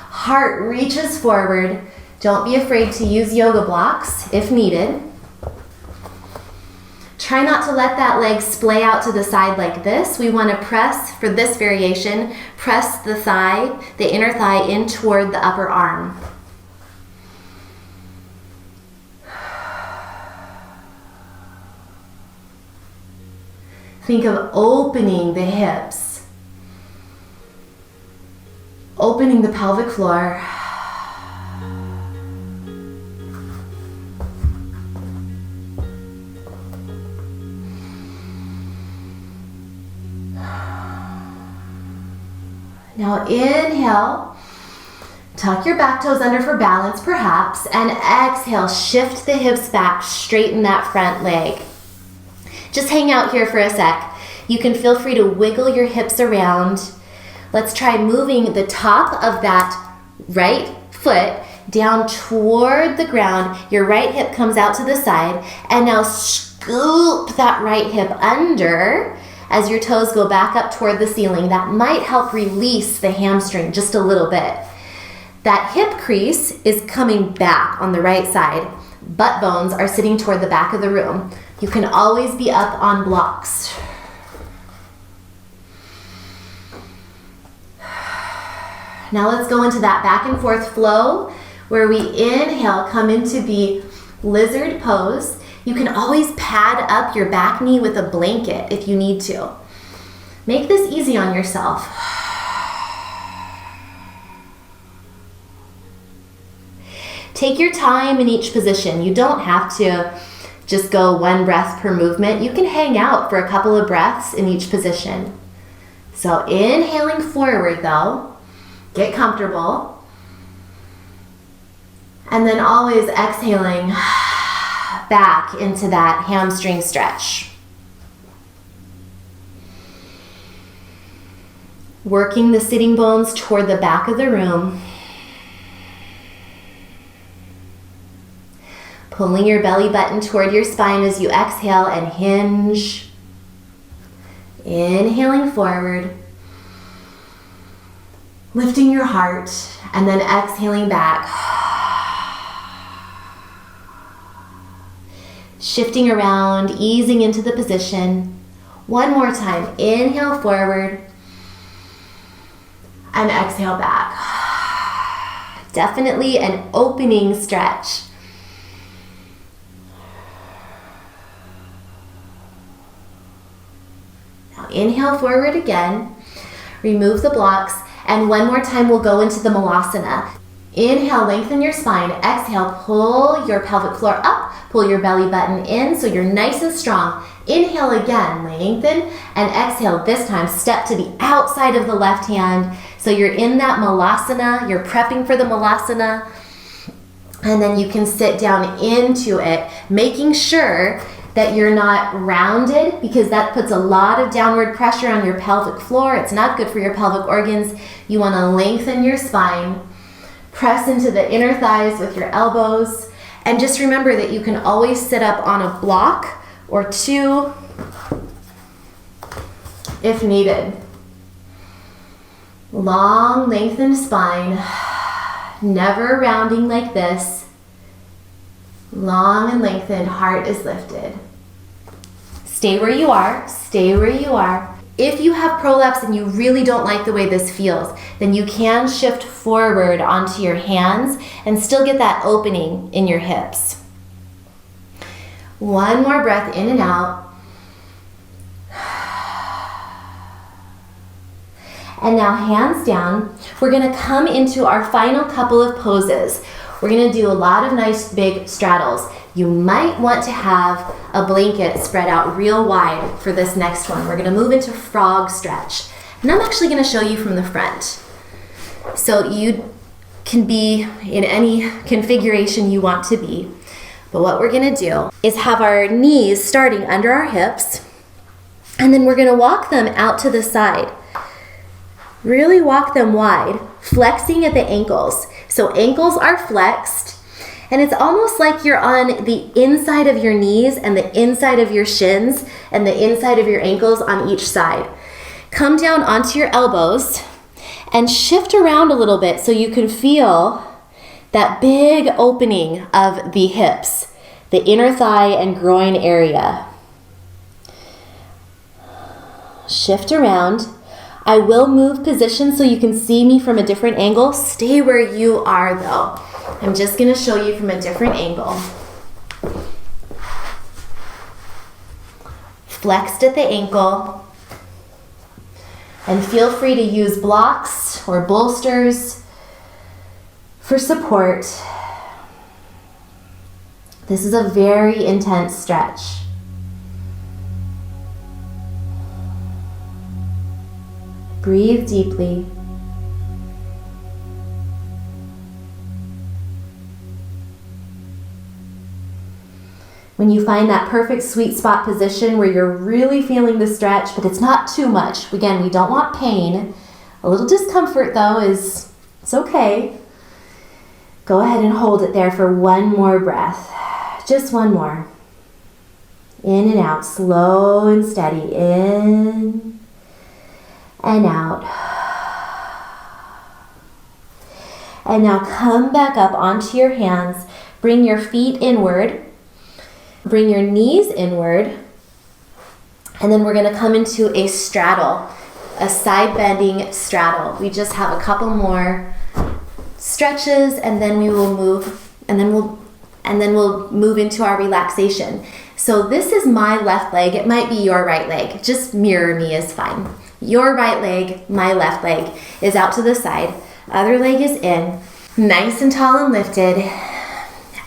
Heart reaches forward. Don't be afraid to use yoga blocks if needed. Try not to let that leg splay out to the side like this. We want to press, for this variation, press the thigh, the inner thigh in toward the upper arm. Think of opening the hips, opening the pelvic floor. Now inhale, tuck your back toes under for balance perhaps, and exhale, shift the hips back, straighten that front leg. Just hang out here for a sec. You can feel free to wiggle your hips around. Let's try moving the top of that right foot down toward the ground. Your right hip comes out to the side, and now scoop that right hip under as your toes go back up toward the ceiling. That might help release the hamstring just a little bit. That hip crease is coming back on the right side. Butt bones are sitting toward the back of the room. You can always be up on blocks. Now let's go into that back and forth flow where we inhale, come into the lizard pose. You can always pad up your back knee with a blanket if you need to. Make this easy on yourself. Take your time in each position. You don't have to just go one breath per movement. You can hang out for a couple of breaths in each position. So inhaling forward though, get comfortable. And then always exhaling back into that hamstring stretch. Working the sitting bones toward the back of the room. Pulling your belly button toward your spine as you exhale and hinge. Inhaling forward. Lifting your heart and then exhaling back. Shifting around, easing into the position. One more time. Inhale forward and exhale back. Definitely an opening stretch. Now inhale forward again. Remove the blocks, and one more time we'll go into the Malasana. Inhale, lengthen your spine. Exhale, pull your pelvic floor up. Pull your belly button in so you're nice and strong. Inhale again, lengthen, and exhale. This time, step to the outside of the left hand. So you're in that Malasana, you're prepping for the Malasana, and then you can sit down into it, making sure that you're not rounded because that puts a lot of downward pressure on your pelvic floor. It's not good for your pelvic organs. You want to lengthen your spine, press into the inner thighs with your elbows, and just remember that you can always sit up on a block or two if needed. Long, lengthened spine, never rounding like this. Long and lengthened, heart is lifted. Stay where you are, stay where you are. If you have prolapse and you really don't like the way this feels, then you can shift forward onto your hands and still get that opening in your hips. One more breath in and out. And now hands down. We're gonna come into our final couple of poses. We're gonna do a lot of nice big straddles. You might want to have a blanket spread out real wide for this next one. We're gonna move into frog stretch. And I'm actually gonna show you from the front. So you can be in any configuration you want to be. But what we're gonna do is have our knees starting under our hips, and then we're gonna walk them out to the side. Really walk them wide, flexing at the ankles. So ankles are flexed, and it's almost like you're on the inside of your knees and the inside of your shins and the inside of your ankles on each side. Come down onto your elbows and shift around a little bit so you can feel that big opening of the hips, the inner thigh and groin area. Shift around. I will move position so you can see me from a different angle. Stay where you are though. I'm just gonna show you from a different angle. Flexed at the ankle. And feel free to use blocks or bolsters for support. This is a very intense stretch. Breathe deeply. When you find that perfect sweet spot position where you're really feeling the stretch, but it's not too much. Again, we don't want pain. A little discomfort though it's okay. Go ahead and hold it there for one more breath. Just one more. In and out, slow and steady. In and out. And now come back up onto your hands. Bring your feet inward. Bring your knees inward. And then we're going to come into a straddle, a side bending straddle. We just have a couple more stretches and then we will move and then we'll move into our relaxation. So this is my left leg. It might be your right leg. Just mirror me is fine. Your right leg, my left leg is out to the side. Other leg is in. Nice and tall and lifted.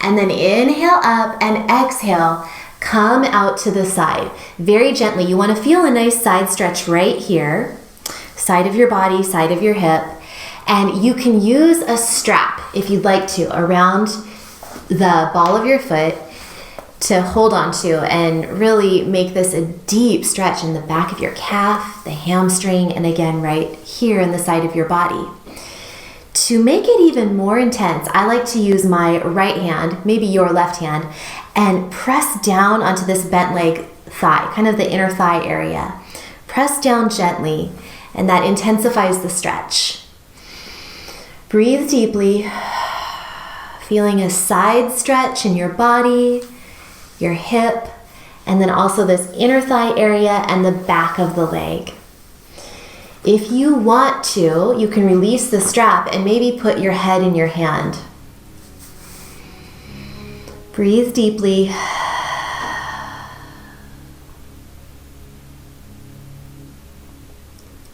And then inhale up and exhale, come out to the side. Very gently. You want to feel a nice side stretch right here. Side of your body, side of your hip. And you can use a strap, if you'd like to, around the ball of your foot to hold on to and really make this a deep stretch in the back of your calf, the hamstring, and again right here in the side of your body. To make it even more intense, I like to use my right hand, maybe your left hand, and press down onto this bent leg thigh, kind of the inner thigh area. Press down gently, and that intensifies the stretch. Breathe deeply, feeling a side stretch in your body, your hip, and then also this inner thigh area and the back of the leg. If you want to, you can release the strap and maybe put your head in your hand. Breathe deeply.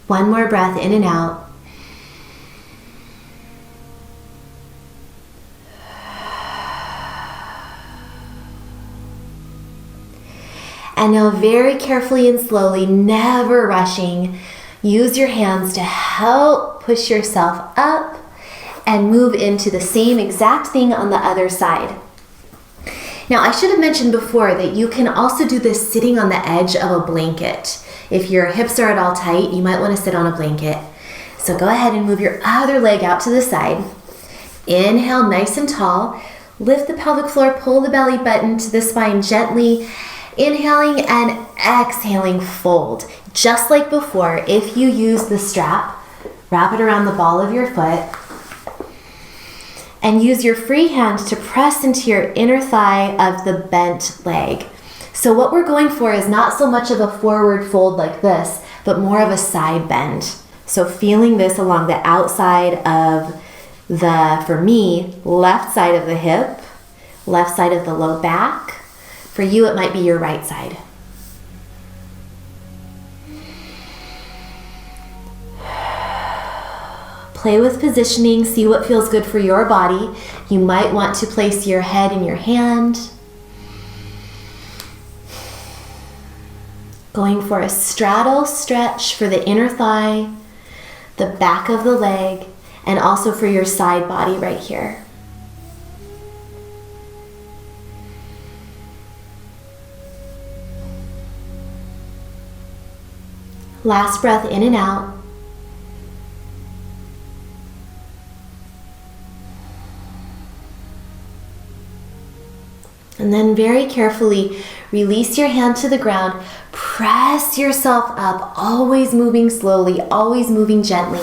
One more breath in and out. And now very carefully and slowly, never rushing, use your hands to help push yourself up and move into the same exact thing on the other side. Now, I should have mentioned before that you can also do this sitting on the edge of a blanket. If your hips are at all tight, you might want to sit on a blanket. So go ahead and move your other leg out to the side. Inhale nice and tall. Lift the pelvic floor, pull the belly button to the spine gently. Inhaling and exhaling, fold. Just like before, if you use the strap, wrap it around the ball of your foot and use your free hand to press into your inner thigh of the bent leg. So what we're going for is not so much of a forward fold like this, but more of a side bend. So feeling this along the outside of the, for me, left side of the hip, left side of the low back. For you, it might be your right side. Play with positioning, see what feels good for your body. You might want to place your head in your hand. Going for a straddle stretch for the inner thigh, the back of the leg, and also for your side body right here. Last breath in and out. And then very carefully release your hand to the ground. Press yourself up, always moving slowly, always moving gently.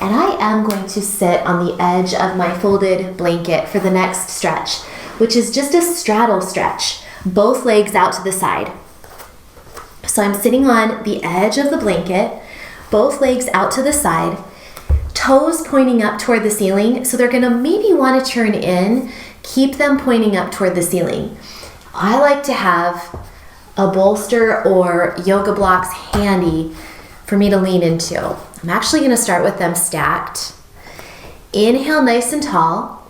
And I am going to sit on the edge of my folded blanket for the next stretch, which is just a straddle stretch, both legs out to the side. So I'm sitting on the edge of the blanket, both legs out to the side, toes pointing up toward the ceiling. So they're gonna maybe wanna turn in, keep them pointing up toward the ceiling. I like to have a bolster or yoga blocks handy for me to lean into. I'm actually gonna start with them stacked. Inhale nice and tall.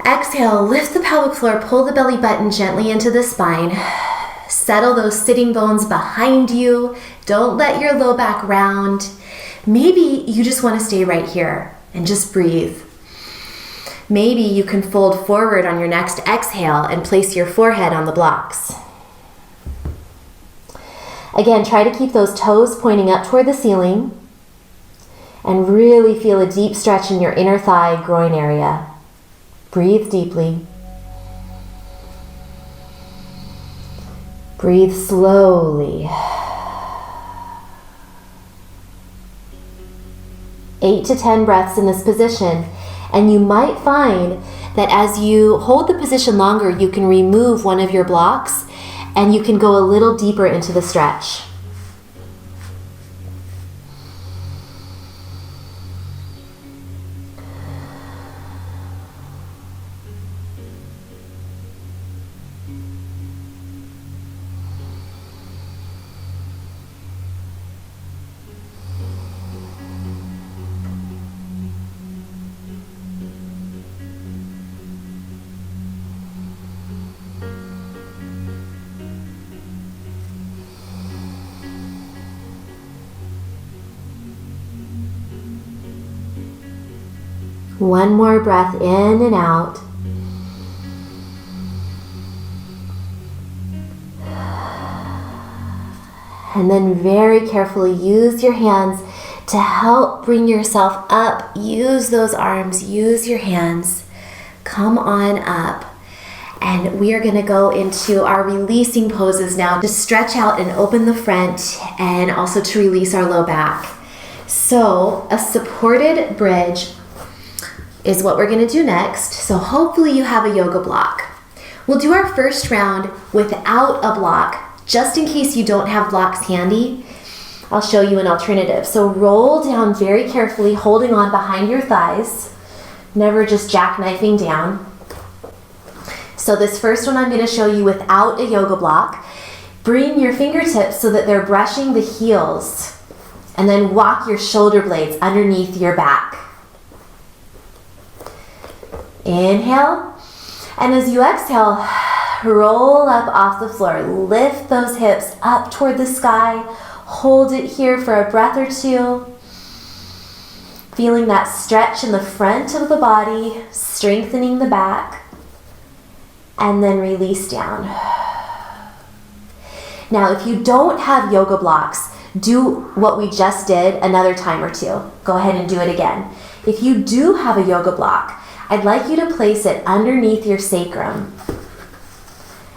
Exhale, lift the pelvic floor, pull the belly button gently into the spine. Settle those sitting bones behind you. Don't let your low back round. Maybe you just want to stay right here and just breathe. Maybe you can fold forward on your next exhale and place your forehead on the blocks. Again, try to keep those toes pointing up toward the ceiling and really feel a deep stretch in your inner thigh, groin area. Breathe deeply. Breathe slowly. 8 to 10 breaths in this position. And you might find that as you hold the position longer, you can remove one of your blocks and you can go a little deeper into the stretch. One more breath in and out. And then very carefully use your hands to help bring yourself up. Use those arms, use your hands. Come on up. And we are going to go into our releasing poses now to stretch out and open the front and also to release our low back. So a supported bridge is what we're going to do next. So hopefully you have a yoga block. We'll do our first round without a block, just in case you don't have blocks handy. I'll show you an alternative. So roll down very carefully, holding on behind your thighs, never just jackknifing down. So this first one I'm going to show you without a yoga block. Bring your fingertips so that they're brushing the heels, and then walk your shoulder blades underneath your back. Inhale, and as you exhale, roll up off the floor. Lift those hips up toward the sky. Hold it here for a breath or two. Feeling that stretch in the front of the body, strengthening the back. And then release down. Now, if you don't have yoga blocks, do what we just did another time or two. Go ahead and do it again. If you do have a yoga block, I'd like you to place it underneath your sacrum.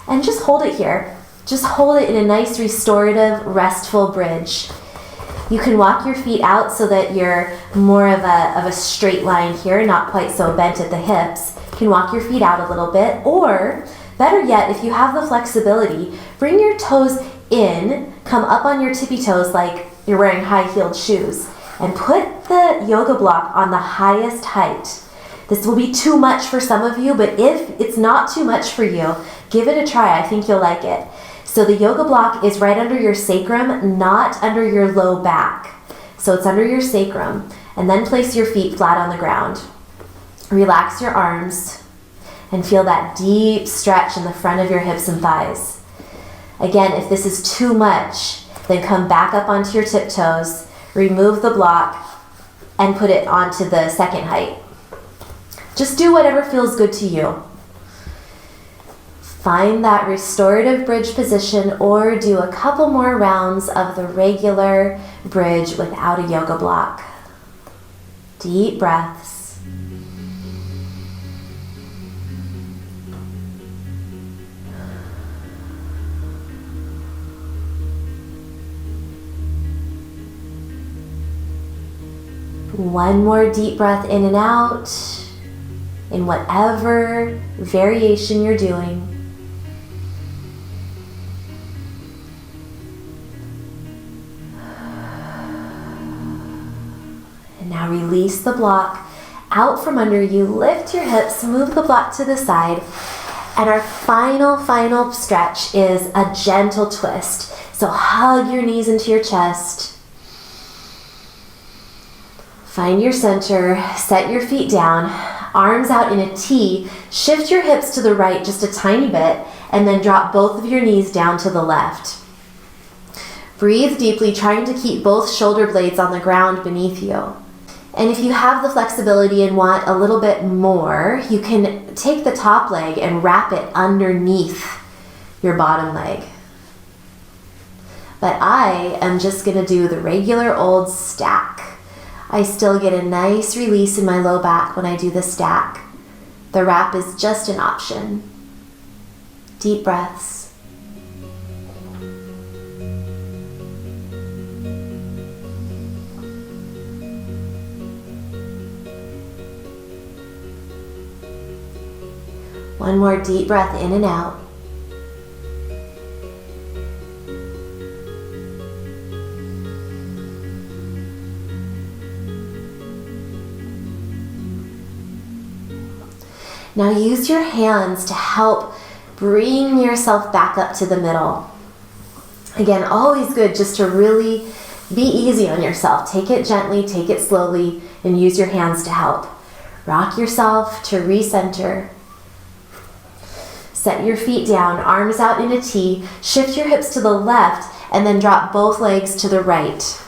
And just hold it here. Just hold it in a nice restorative, restful bridge. You can walk your feet out so that you're more of a straight line here, not quite so bent at the hips. You can walk your feet out a little bit, or better yet, if you have the flexibility, bring your toes in, come up on your tippy toes like you're wearing high-heeled shoes, and put the yoga block on the highest height. This will be too much for some of you, but if it's not too much for you, give it a try. I think you'll like it. So the yoga block is right under your sacrum, not under your low back. So it's under your sacrum. And then place your feet flat on the ground. Relax your arms and feel that deep stretch in the front of your hips and thighs. Again, if this is too much, then come back up onto your tiptoes, remove the block, and put it onto the second height. Just do whatever feels good to you. Find that restorative bridge position, or do a couple more rounds of the regular bridge without a yoga block. Deep breaths. One more deep breath in and out, in whatever variation you're doing. And now release the block out from under you. Lift your hips, move the block to the side. And our final stretch is a gentle twist. So hug your knees into your chest. Find your center, set your feet down, arms out in a T, shift your hips to the right just a tiny bit, and then drop both of your knees down to the left. Breathe deeply, trying to keep both shoulder blades on the ground beneath you. And if you have the flexibility and want a little bit more, you can take the top leg and wrap it underneath your bottom leg. But I am just going to do the regular old stack. I still get a nice release in my low back when I do the stack. The wrap is just an option. Deep breaths. One more deep breath in and out. Now use your hands to help bring yourself back up to the middle. Again, always good just to really be easy on yourself. Take it gently, take it slowly, and use your hands to help. Rock yourself to recenter. Set your feet down, arms out in a T. Shift your hips to the left, and then drop both legs to the right.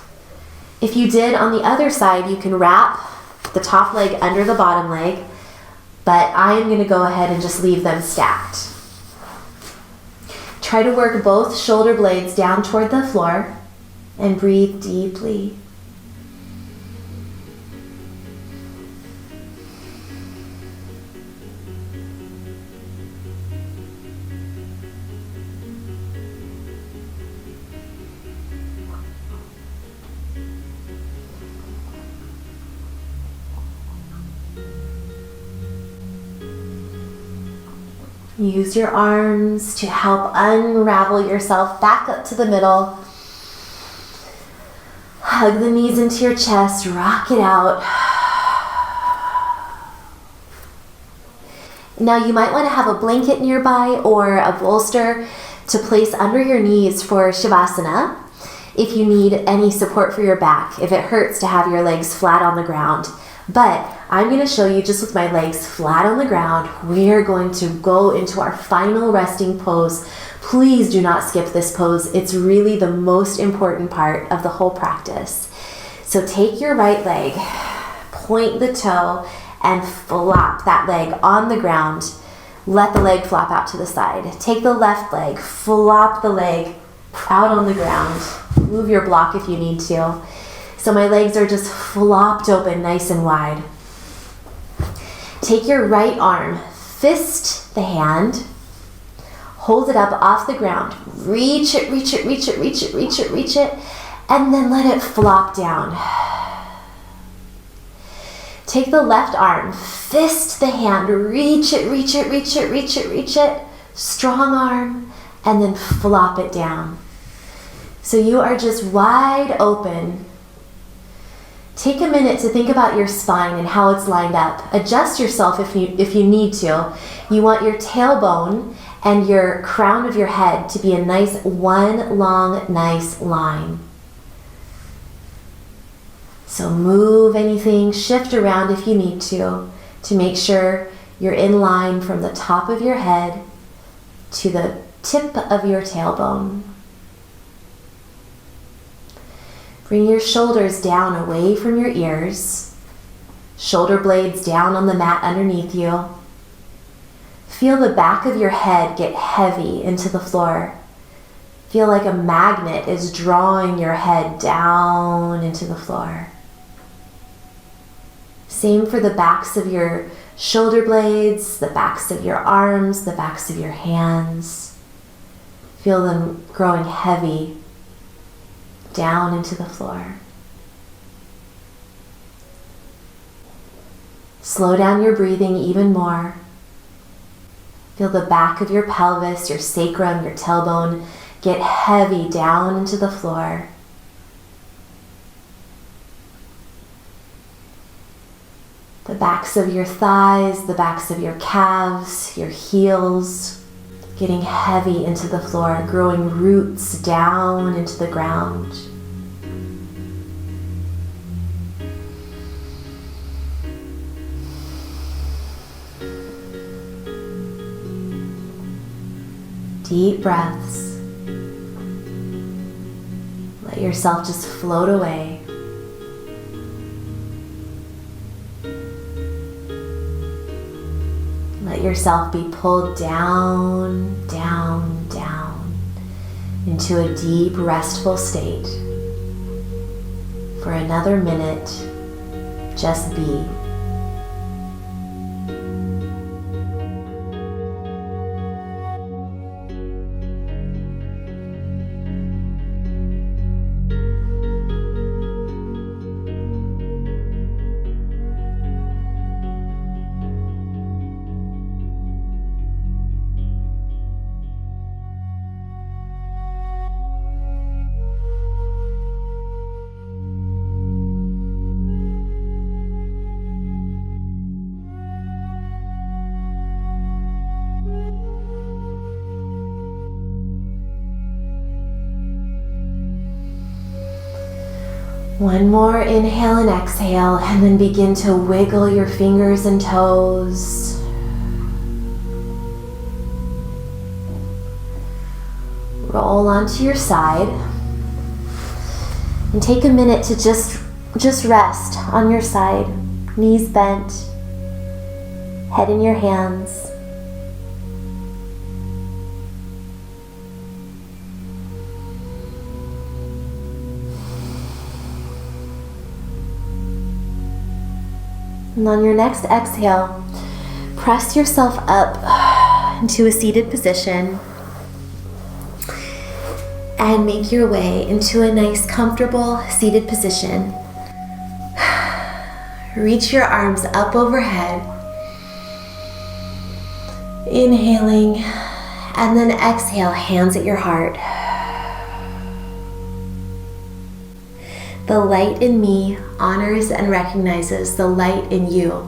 If you did on the other side, you can wrap the top leg under the bottom leg, but I am going to go ahead and just leave them stacked. Try to work both shoulder blades down toward the floor and breathe deeply. Use your arms to help unravel yourself back up to the middle. Hug the knees into your chest, rock it out. Now you might want to have a blanket nearby or a bolster to place under your knees for Savasana if you need any support for your back, if it hurts to have your legs flat on the ground. But I'm going to show you just with my legs flat on the ground. We are going to go into our final resting pose. Please do not skip this pose. It's really the most important part of the whole practice. So take your right leg, point the toe, and flop that leg on the ground. Let the leg flop out to the side. Take the left leg, flop the leg out on the ground. Move your block if you need to. So my legs are just flopped open nice and wide. Take your right arm, fist the hand, hold it up off the ground, reach it, reach it, reach it, reach it, reach it, reach it, and then let it flop down. Take the left arm, fist the hand, reach it, reach it, reach it, reach it, reach it, strong arm, and then flop it down. So you are just wide open. Take a minute to think about your spine and how it's lined up. Adjust yourself if you need to. You want your tailbone and your crown of your head to be a nice one long, nice line. So move anything, shift around if you need to make sure you're in line from the top of your head to the tip of your tailbone. Bring your shoulders down away from your ears, shoulder blades down on the mat underneath you. Feel the back of your head get heavy into the floor. Feel like a magnet is drawing your head down into the floor. Same for the backs of your shoulder blades, the backs of your arms, the backs of your hands. Feel them growing heavy down into the floor. Slow down your breathing even more. Feel the back of your pelvis, your sacrum, your tailbone get heavy down into the floor. The backs of your thighs, the backs of your calves, your heels, getting heavy into the floor, growing roots down into the ground. Deep breaths. Let yourself just float away. Let yourself be pulled down, down, down into a deep, restful state. For another minute, just be. One more inhale and exhale, and then begin to wiggle your fingers and toes. Roll onto your side and take a minute to just rest on your side. Knees bent, head in your hands. And on your next exhale, press yourself up into a seated position and make your way into a nice, comfortable seated position. Reach your arms up overhead, inhaling, and then exhale, hands at your heart. The light in me honors and recognizes the light in you.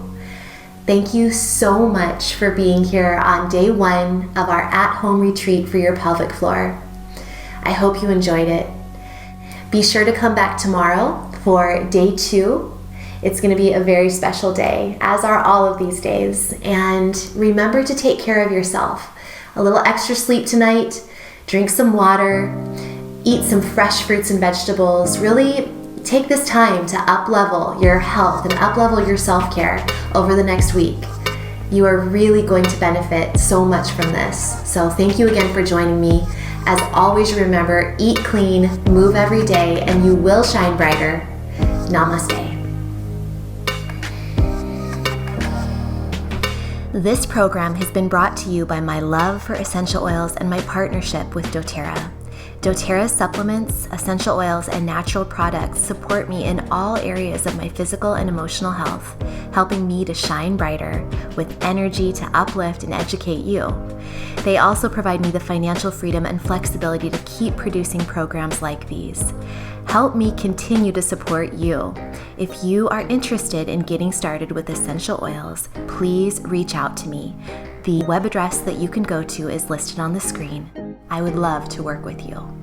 Thank you so much for being here on day 1 of our at-home retreat for your pelvic floor. I hope you enjoyed it. Be sure to come back tomorrow for day 2. It's going to be a very special day, as are all of these days. And remember to take care of yourself. A little extra sleep tonight, drink some water, eat some fresh fruits and vegetables. Really take this time to up-level your health and up-level your self-care over the next week. You are really going to benefit so much from this. So thank you again for joining me. As always, remember, eat clean, move every day, and you will shine brighter. Namaste. This program has been brought to you by my love for essential oils and my partnership with doTERRA. doTERRA's supplements, essential oils, and natural products support me in all areas of my physical and emotional health, helping me to shine brighter with energy to uplift and educate you. They also provide me the financial freedom and flexibility to keep producing programs like these. Help me continue to support you. If you are interested in getting started with essential oils, please reach out to me. The web address that you can go to is listed on the screen. I would love to work with you.